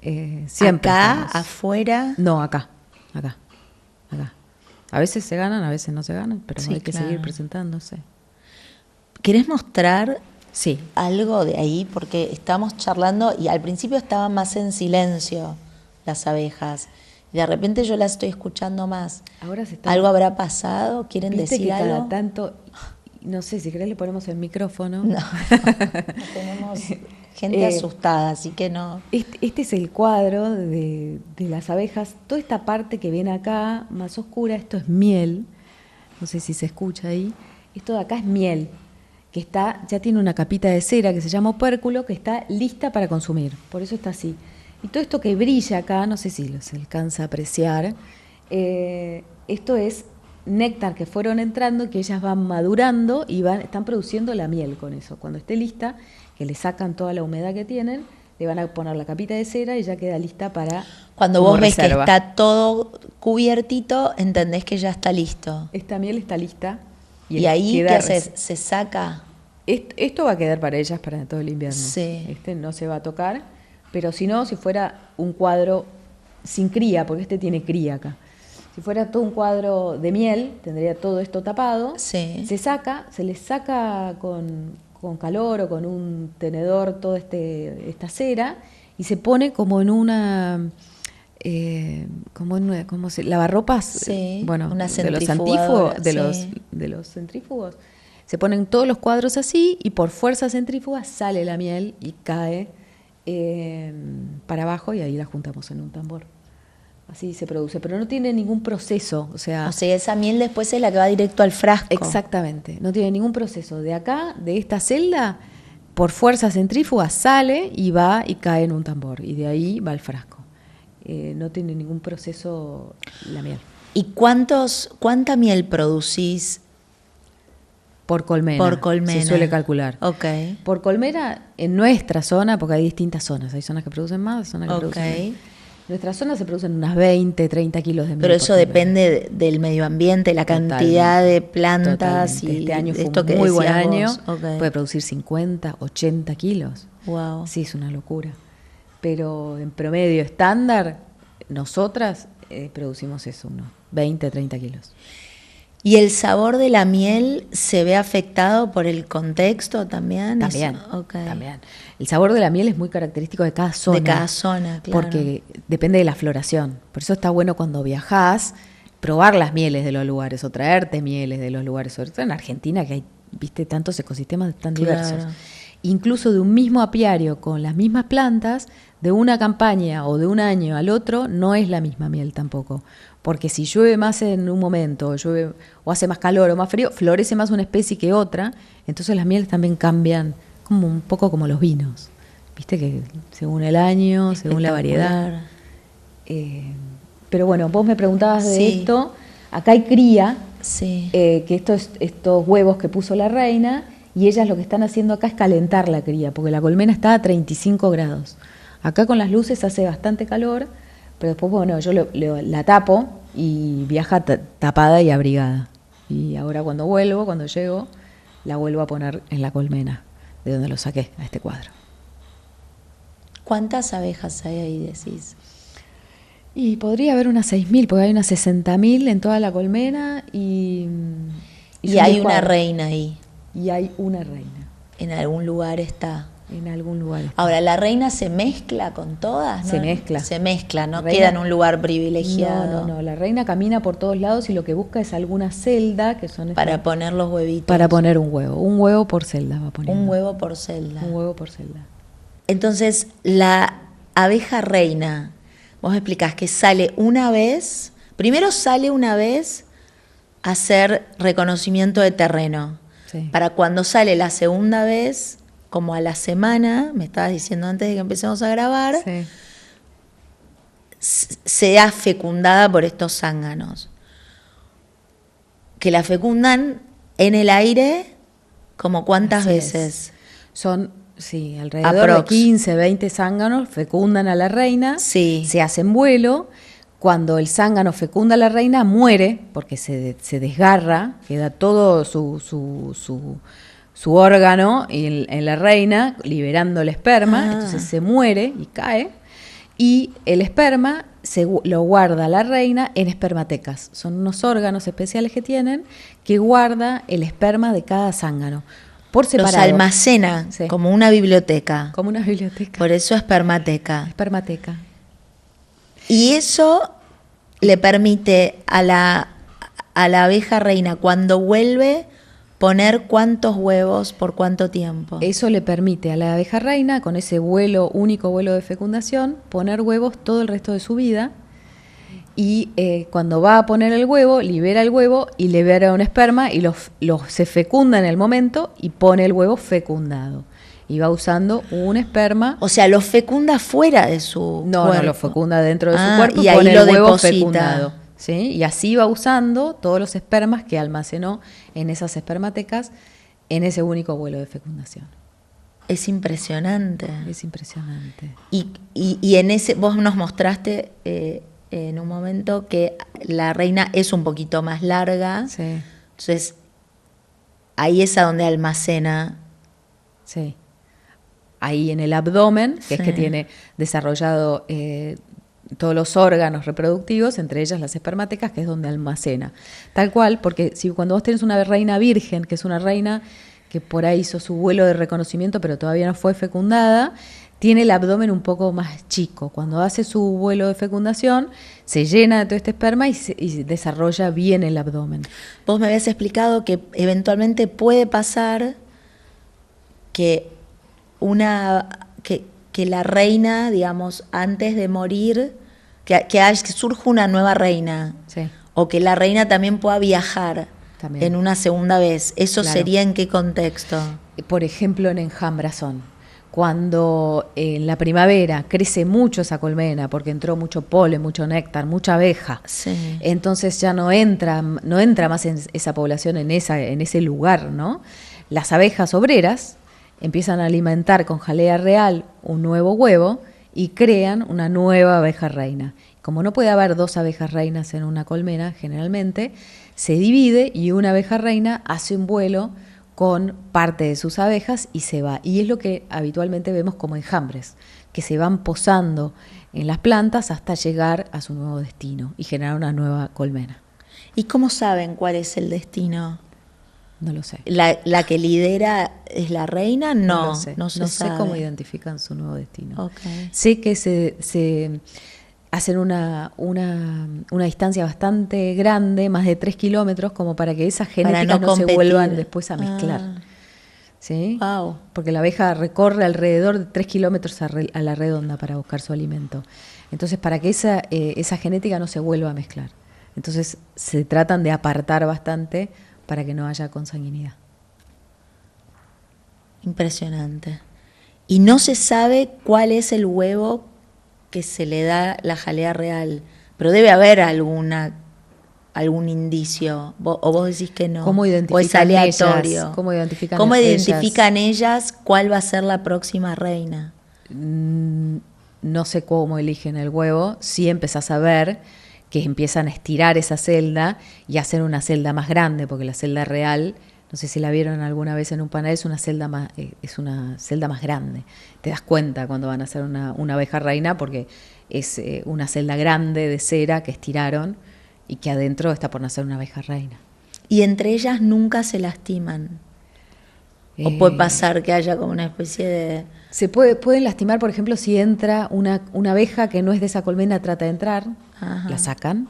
Speaker 2: Siempre
Speaker 1: ¿Acá?
Speaker 2: estamos.
Speaker 1: ¿Afuera?
Speaker 2: No, acá. A veces se ganan, a veces no se ganan, pero
Speaker 1: Sí,
Speaker 2: hay que
Speaker 1: claro.
Speaker 2: seguir presentándose.
Speaker 1: ¿Querés mostrar
Speaker 2: Sí.
Speaker 1: algo de ahí? Porque estamos charlando y al principio estaban más en silencio las abejas. Y de repente yo las estoy escuchando más.
Speaker 2: Ahora se está.
Speaker 1: ¿Algo habrá pasado? ¿Quieren
Speaker 2: ¿Viste
Speaker 1: decir
Speaker 2: que
Speaker 1: algo?
Speaker 2: cada tanto, no sé, si querés le ponemos el micrófono?
Speaker 1: No, tenemos gente asustada, así que no.
Speaker 2: Este es el cuadro de las abejas. Toda esta parte que viene acá, más oscura, esto es miel. No sé si se escucha ahí. Esto de acá es miel, que ya tiene una capita de cera que se llama opérculo, que está lista para consumir. Por eso está así. Y todo esto que brilla acá, no sé si se alcanza a apreciar, esto es néctar que fueron entrando, que ellas van madurando y están produciendo la miel con eso. Cuando esté lista, que le sacan toda la humedad que tienen, le van a poner la capita de cera y ya queda lista para
Speaker 1: Cuando vos ves
Speaker 2: reserva.
Speaker 1: que está todo cubiertito, entendés que ya está listo.
Speaker 2: Esta miel está lista.
Speaker 1: ¿Y ahí qué haces? ¿Se saca?
Speaker 2: Esto va a quedar para ellas para todo el invierno.
Speaker 1: Sí.
Speaker 2: Este no se va a tocar, pero si no, si fuera un cuadro sin cría, porque este tiene cría acá. Si fuera todo un cuadro de miel, tendría todo esto tapado.
Speaker 1: Sí.
Speaker 2: Se les saca con calor o con un tenedor toda esta cera y se pone como en una lavarropas,
Speaker 1: Sí,
Speaker 2: bueno,
Speaker 1: una
Speaker 2: de los
Speaker 1: centrifugadora,
Speaker 2: de los centrífugos. Se ponen todos los cuadros así y por fuerza centrífuga sale la miel y cae para abajo y ahí la juntamos en un tambor. Así se produce, pero no tiene ningún proceso, o sea,
Speaker 1: esa miel después es la que va directo al frasco.
Speaker 2: exactamente, no tiene ningún proceso. De acá, de esta celda, por fuerza centrífuga sale y va y cae en un tambor y de ahí va al frasco. No tiene ningún proceso la miel.
Speaker 1: ¿Y cuánta miel producís
Speaker 2: Por colmena.
Speaker 1: por colmena?
Speaker 2: Se suele calcular.
Speaker 1: Ok.
Speaker 2: Por colmena, en nuestra zona, porque hay distintas zonas, hay zonas que producen más, zonas que producen menos. En nuestra zona se producen unas 20, 30 kilos de miel.
Speaker 1: Pero eso
Speaker 2: por
Speaker 1: depende del medio ambiente, la cantidad de plantas.
Speaker 2: Totalmente.
Speaker 1: Y
Speaker 2: este año fue
Speaker 1: esto
Speaker 2: un
Speaker 1: que
Speaker 2: muy buen
Speaker 1: decías
Speaker 2: año.
Speaker 1: vos. Okay.
Speaker 2: Puede producir 50, 80 kilos.
Speaker 1: Wow.
Speaker 2: Sí, es una locura. Pero en promedio estándar, nosotras producimos eso, unos 20, 30 kilos.
Speaker 1: ¿Y el sabor de la miel se ve afectado por el contexto también?
Speaker 2: También,
Speaker 1: Okay.
Speaker 2: también. El sabor de la miel es muy característico de cada zona.
Speaker 1: De cada zona, claro.
Speaker 2: Porque depende de la floración. Por eso está bueno cuando viajás, probar las mieles de los lugares o traerte mieles de los lugares. Sobre todo en Argentina, que hay, viste, tantos ecosistemas tan diversos.
Speaker 1: Claro.
Speaker 2: Incluso de un mismo apiario con las mismas plantas, de una campaña o de un año al otro, no es la misma miel tampoco. Porque si llueve más en un momento, o hace más calor o más frío, florece más una especie que otra, entonces las mieles también cambian, como un poco como los vinos. Viste que según el año, según la variedad. Pero bueno, vos me preguntabas de esto. Acá hay cría,
Speaker 1: Sí.
Speaker 2: que estos huevos que puso la reina, y ellas lo que están haciendo acá es calentar la cría, porque la colmena está a 35 grados. Acá con las luces hace bastante calor, pero después, bueno, yo la tapo y viaja tapada y abrigada. Y ahora cuando llego, la vuelvo a poner en la colmena, de donde lo saqué, a este cuadro.
Speaker 1: ¿Cuántas abejas hay ahí, decís?
Speaker 2: Y podría haber unas 6.000, porque hay unas 60.000 en toda la colmena y
Speaker 1: hay una reina ahí.
Speaker 2: Y hay una reina.
Speaker 1: En algún lugar está.
Speaker 2: En algún lugar está.
Speaker 1: Ahora, ¿la reina se mezcla con todas?
Speaker 2: Se mezcla.
Speaker 1: Se mezcla, no
Speaker 2: Reina,
Speaker 1: queda en un lugar privilegiado.
Speaker 2: No, la reina camina por todos lados y lo que busca es alguna celda, que son
Speaker 1: para poner los huevitos.
Speaker 2: Para poner un huevo por celda va poniendo.
Speaker 1: Un huevo por celda.
Speaker 2: Un huevo por celda.
Speaker 1: Entonces, la abeja reina, vos me explicás que sale una vez, primero sale una vez a hacer reconocimiento de terreno.
Speaker 2: Sí.
Speaker 1: Para cuando sale la segunda vez, como a la semana, me estabas diciendo antes de que empecemos a grabar,
Speaker 2: sí,
Speaker 1: sea fecundada por estos zánganos. Que la fecundan en el aire, ¿como cuántas
Speaker 2: Así
Speaker 1: veces?
Speaker 2: Es. Son, sí, alrededor de 15, 20 zánganos fecundan a la reina,
Speaker 1: sí.
Speaker 2: Se hacen vuelo. Cuando el zángano fecunda a la reina, muere, porque se desgarra, queda todo su órgano en la reina, liberando el esperma, entonces se muere y cae, y el esperma lo guarda la reina en espermatecas. Son unos órganos especiales que tienen, que guarda el esperma de cada zángano, por separado.
Speaker 1: Los almacena, sí, como una biblioteca.
Speaker 2: Como una biblioteca.
Speaker 1: Por eso espermateca.
Speaker 2: Espermateca.
Speaker 1: Y eso le permite a la abeja reina, cuando vuelve, poner cuántos huevos por cuánto tiempo.
Speaker 2: Eso le permite a la abeja reina, con ese único vuelo de fecundación, poner huevos todo el resto de su vida. Y cuando va a poner el huevo, libera el huevo y libera un esperma y se fecunda en el momento y pone el huevo fecundado. Y va usando un esperma.
Speaker 1: O sea, lo fecunda fuera de su cuerpo.
Speaker 2: No, lo fecunda dentro de su cuerpo
Speaker 1: y ahí
Speaker 2: pone
Speaker 1: lo
Speaker 2: el huevo
Speaker 1: deposita.
Speaker 2: Fecundado. ¿Sí? Y así va usando todos los espermas que almacenó en esas espermatecas en ese único vuelo de fecundación.
Speaker 1: Es impresionante.
Speaker 2: Es impresionante.
Speaker 1: Y en ese, vos nos mostraste en un momento que la reina es un poquito más larga.
Speaker 2: Sí.
Speaker 1: Entonces, ahí es a donde almacena.
Speaker 2: Sí. Ahí en el abdomen, que
Speaker 1: sí,
Speaker 2: es que tiene desarrollado todos los órganos reproductivos, entre ellas las espermatecas, que es donde almacena. Tal cual, porque si cuando vos tenés una reina virgen, que es una reina que por ahí hizo su vuelo de reconocimiento, pero todavía no fue fecundada, tiene el abdomen un poco más chico. Cuando hace su vuelo de fecundación, se llena de todo este esperma y desarrolla bien el abdomen.
Speaker 1: Vos me habías explicado que eventualmente puede pasar que que la reina, digamos, antes de morir, que surja una nueva reina,
Speaker 2: sí,
Speaker 1: o que la reina también pueda viajar también en una segunda vez. ¿Eso claro, sería en qué contexto?
Speaker 2: Por ejemplo, en enjambrazón. Cuando en la primavera crece mucho esa colmena, porque entró mucho polen, mucho néctar, mucha abeja,
Speaker 1: sí,
Speaker 2: entonces ya no entra más en esa población, en ese lugar, ¿no? Las abejas obreras empiezan a alimentar con jalea real un nuevo huevo y crean una nueva abeja reina. Como no puede haber dos abejas reinas en una colmena, generalmente, se divide y una abeja reina hace un vuelo con parte de sus abejas y se va. Y es lo que habitualmente vemos como enjambres, que se van posando en las plantas hasta llegar a su nuevo destino y generar una nueva colmena.
Speaker 1: ¿Y cómo saben cuál es el destino?
Speaker 2: No lo sé.
Speaker 1: ¿La que lidera es la reina? No,
Speaker 2: lo sé.
Speaker 1: No
Speaker 2: sé cómo identifican su nuevo destino.
Speaker 1: Okay.
Speaker 2: Sé que se hacen una distancia bastante grande, más de 3 kilómetros, como para que esas genéticas no se vuelvan después a mezclar. ¿Sí?
Speaker 1: Wow.
Speaker 2: Porque la abeja recorre alrededor de 3 kilómetros a la redonda para buscar su alimento. Entonces, para que esa genética no se vuelva a mezclar. Entonces, se tratan de apartar bastante para que no haya consanguinidad.
Speaker 1: Impresionante. Y no se sabe cuál es el huevo que se le da la jalea real, pero debe haber algún indicio, o vos decís que no.
Speaker 2: ¿Cómo identifican
Speaker 1: o es aleatorio?
Speaker 2: Ellas? ¿Cómo
Speaker 1: identifican ellas cuál va a ser la próxima reina?
Speaker 2: No sé cómo eligen el huevo, sí empezás a ver que empiezan a estirar esa celda y a hacer una celda más grande, porque la celda real No sé si la vieron alguna vez en un panel, es una celda más grande. Te das cuenta cuando van a hacer una abeja reina porque es una celda grande de cera que estiraron y que adentro está por nacer una abeja reina.
Speaker 1: ¿Y entre ellas nunca se lastiman? ¿O puede pasar que haya como una especie de...?
Speaker 2: Pueden lastimar, por ejemplo, si entra una abeja que no es de esa colmena, trata de entrar,
Speaker 1: Ajá.
Speaker 2: la sacan.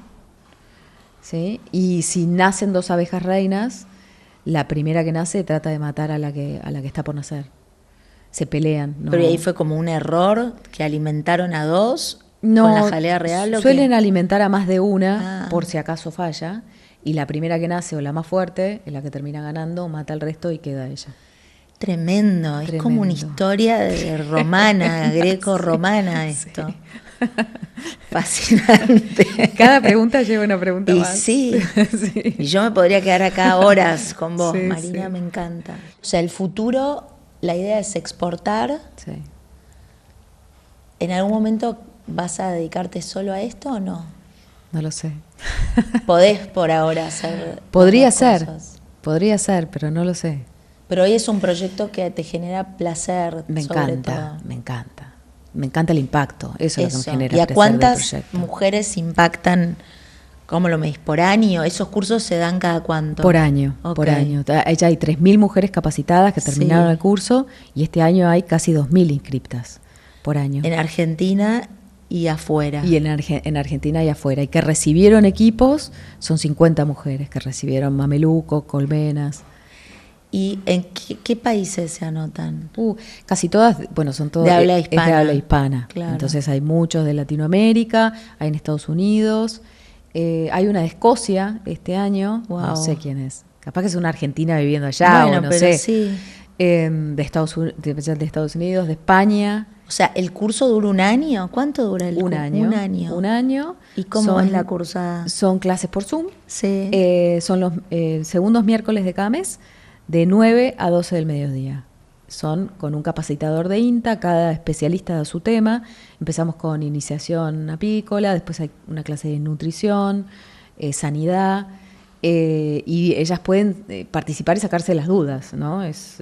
Speaker 2: ¿Sí? Y si nacen 2 abejas reinas, la primera que nace trata de matar a la que está por nacer. Se pelean. ¿No?
Speaker 1: Pero ahí fue como un error que alimentaron a 2
Speaker 2: no,
Speaker 1: con la jalea real.
Speaker 2: Suelen alimentar a más de una por si acaso falla. Y la primera que nace o la más fuerte es la que termina ganando, mata al resto y queda ella.
Speaker 1: Tremendo, es como una historia romana, greco-romana esto. Sí. Fascinante.
Speaker 2: Cada pregunta lleva una pregunta más.
Speaker 1: Sí. Y yo me podría quedar acá horas con vos, sí, Marina, sí. Me encanta. O sea, el futuro, la idea es exportar.
Speaker 2: Sí.
Speaker 1: ¿En algún momento vas a dedicarte solo a esto o no?
Speaker 2: No lo sé.
Speaker 1: ¿Podés por ahora hacer
Speaker 2: Podría ser, pero no lo sé.
Speaker 1: Pero hoy es un proyecto que te genera placer.
Speaker 2: Me encanta. Me encanta el impacto. Eso es lo que me genera.
Speaker 1: ¿Y a cuántas mujeres impactan? ¿Cómo lo medís? ¿Por año? ¿Esos cursos se dan cada cuánto?
Speaker 2: Por año, okay. Por año. Ya hay 3.000 mujeres capacitadas que terminaron el curso y este año hay casi 2.000 inscriptas por año.
Speaker 1: En Argentina y afuera.
Speaker 2: Y en Argentina y afuera. Y que recibieron equipos, son 50 mujeres que recibieron mamelucos, colmenas.
Speaker 1: ¿Y en qué países se anotan?
Speaker 2: Casi todas, bueno, son todas
Speaker 1: de habla hispana.
Speaker 2: Es de habla hispana.
Speaker 1: Claro.
Speaker 2: Entonces hay muchos de Latinoamérica, hay en Estados Unidos, hay una de Escocia este año,
Speaker 1: wow.
Speaker 2: No sé quién es. Capaz que es una argentina viviendo allá,
Speaker 1: bueno,
Speaker 2: o no
Speaker 1: pero
Speaker 2: sé.
Speaker 1: Sí.
Speaker 2: De Estados Unidos, de España.
Speaker 1: O sea, ¿el curso dura un año? ¿Cuánto dura el curso?
Speaker 2: Un año.
Speaker 1: ¿Y cómo es la cursada?
Speaker 2: Son clases por Zoom.
Speaker 1: Sí.
Speaker 2: Son los segundos miércoles de cada mes, de 9 a 12 del mediodía. Son con un capacitador de INTA, cada especialista da su tema. Empezamos con iniciación apícola, después hay una clase de nutrición, sanidad, y ellas pueden participar y sacarse las dudas, ¿no? Es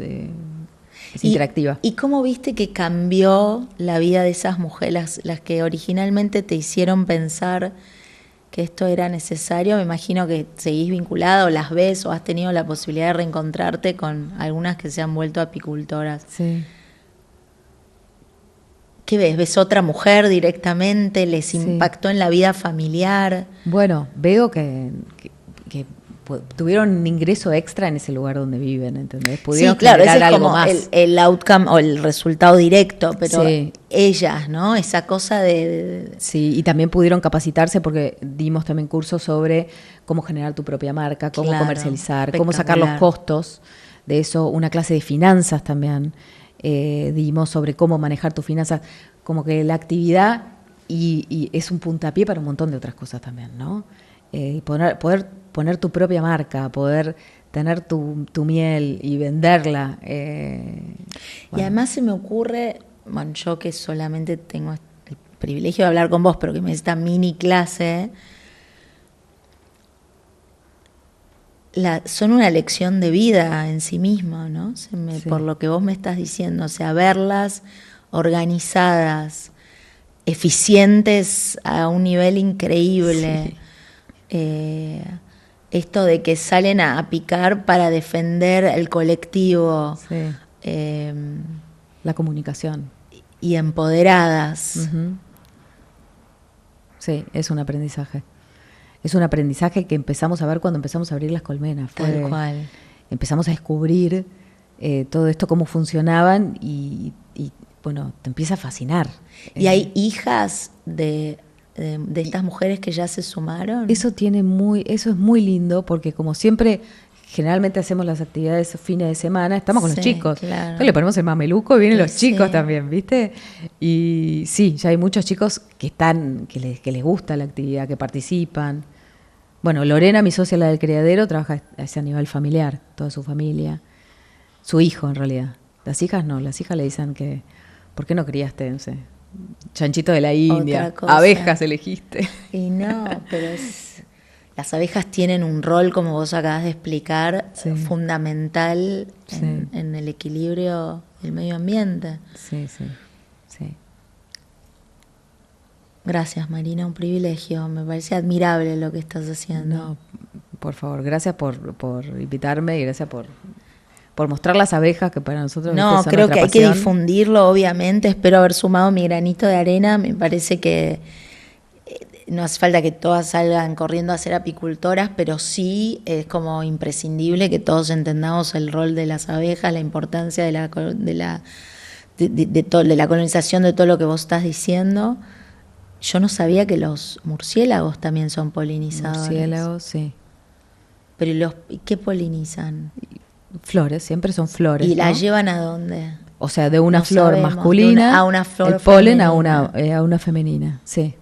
Speaker 2: interactiva.
Speaker 1: ¿Y cómo viste que cambió la vida de esas mujeres, las que originalmente te hicieron pensar que esto era necesario? Me imagino que seguís vinculada o las ves o has tenido la posibilidad de reencontrarte con algunas que se han vuelto apicultoras.
Speaker 2: Sí.
Speaker 1: ¿Qué ves? ¿Ves otra mujer directamente? ¿Les impactó en la vida familiar?
Speaker 2: Bueno, veo que tuvieron un ingreso extra en ese lugar donde viven, ¿entendés? Pudieron
Speaker 1: claro, ese es
Speaker 2: algo
Speaker 1: como
Speaker 2: más.
Speaker 1: El outcome o el resultado directo, pero ellas, ¿no? Esa cosa de...
Speaker 2: Sí, y también pudieron capacitarse porque dimos también cursos sobre cómo generar tu propia marca, cómo comercializar, cómo sacar los costos de eso, una clase de finanzas también dimos sobre cómo manejar tus finanzas, como que la actividad y es un puntapié para un montón de otras cosas también, ¿no? Poder poner tu propia marca, poder tener tu miel y venderla.
Speaker 1: Y además se me ocurre, bueno, yo que solamente tengo el privilegio de hablar con vos, pero que me esta mini clase, son una lección de vida en sí misma, ¿no? Por lo que vos me estás diciendo, o sea, verlas organizadas, eficientes a un nivel increíble. Sí. Esto de que salen a picar para defender el colectivo.
Speaker 2: Sí. La comunicación.
Speaker 1: Y empoderadas.
Speaker 2: Uh-huh. Sí, es un aprendizaje. Es un aprendizaje que empezamos a ver cuando empezamos a abrir las colmenas.
Speaker 1: Tal cual.
Speaker 2: Empezamos a descubrir todo esto, cómo funcionaban y bueno, te empieza a fascinar.
Speaker 1: ¿Y hay hijas de estas mujeres que ya se sumaron?
Speaker 2: Eso es muy lindo porque como siempre, generalmente hacemos las actividades fines de semana, estamos con los chicos.
Speaker 1: Claro.
Speaker 2: Entonces le ponemos el mameluco y vienen los chicos también, ¿viste? Y sí, ya hay muchos chicos que les gusta la actividad, que participan. Bueno, Lorena, mi socia, la del criadero, trabaja a ese nivel familiar, toda su familia. Su hijo, en realidad. Las hijas no, las hijas le dicen que, ¿por qué no criaste, no sé, chanchito de la India, abejas elegiste?
Speaker 1: Y no, pero las abejas tienen un rol, como vos acabas de explicar,
Speaker 2: Sí.
Speaker 1: fundamental
Speaker 2: Sí.
Speaker 1: en el equilibrio del medio ambiente.
Speaker 2: Sí, sí, sí.
Speaker 1: Gracias, Marina, un privilegio. Me parece admirable lo que estás haciendo.
Speaker 2: No, por favor, gracias por invitarme y gracias por mostrar las abejas que para nosotros
Speaker 1: No,
Speaker 2: ¿viste? Son
Speaker 1: creo
Speaker 2: nuestra
Speaker 1: que hay que
Speaker 2: pasión.
Speaker 1: difundirlo, obviamente. Espero haber sumado mi granito de arena. Me parece que no hace falta que todas salgan corriendo a ser apicultoras, pero sí es como imprescindible que todos entendamos el rol de las abejas, la importancia de la colonización de todo lo que vos estás diciendo. Yo no sabía que los murciélagos también son polinizadores.
Speaker 2: Murciélagos, sí.
Speaker 1: Pero ¿qué polinizan?
Speaker 2: Flores, siempre son flores.
Speaker 1: ¿Y la
Speaker 2: ¿no?
Speaker 1: llevan a dónde?
Speaker 2: O sea, de una
Speaker 1: No
Speaker 2: flor
Speaker 1: sabemos,
Speaker 2: masculina
Speaker 1: a una flor
Speaker 2: el polen a
Speaker 1: femenina.
Speaker 2: una femenina, sí.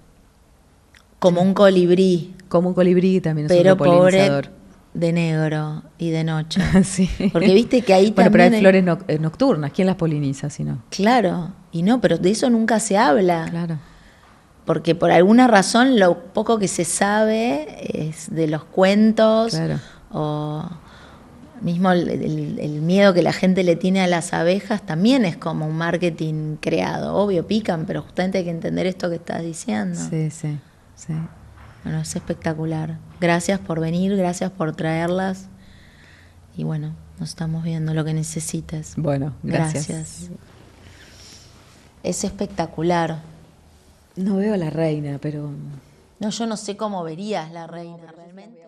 Speaker 1: Como un colibrí,
Speaker 2: Como un colibrí también es
Speaker 1: pero
Speaker 2: otro polinizador.
Speaker 1: pobre de negro y de noche.
Speaker 2: Sí.
Speaker 1: Porque viste que ahí
Speaker 2: bueno, pero
Speaker 1: también
Speaker 2: hay flores nocturnas. ¿Quién las poliniza si no?
Speaker 1: Claro, y no, pero de eso nunca se habla.
Speaker 2: Claro.
Speaker 1: Porque por alguna razón lo poco que se sabe es de los cuentos
Speaker 2: Claro.
Speaker 1: o mismo el miedo que la gente le tiene a las abejas también es como un marketing creado. Obvio, pican, pero justamente hay que entender esto que estás diciendo.
Speaker 2: Sí, sí, sí.
Speaker 1: Bueno, es espectacular. Gracias por venir, gracias por traerlas. Y bueno, nos estamos viendo lo que necesites.
Speaker 2: Bueno, gracias.
Speaker 1: Es espectacular.
Speaker 2: No veo a la reina, pero...
Speaker 1: No, yo no sé cómo verías la reina realmente.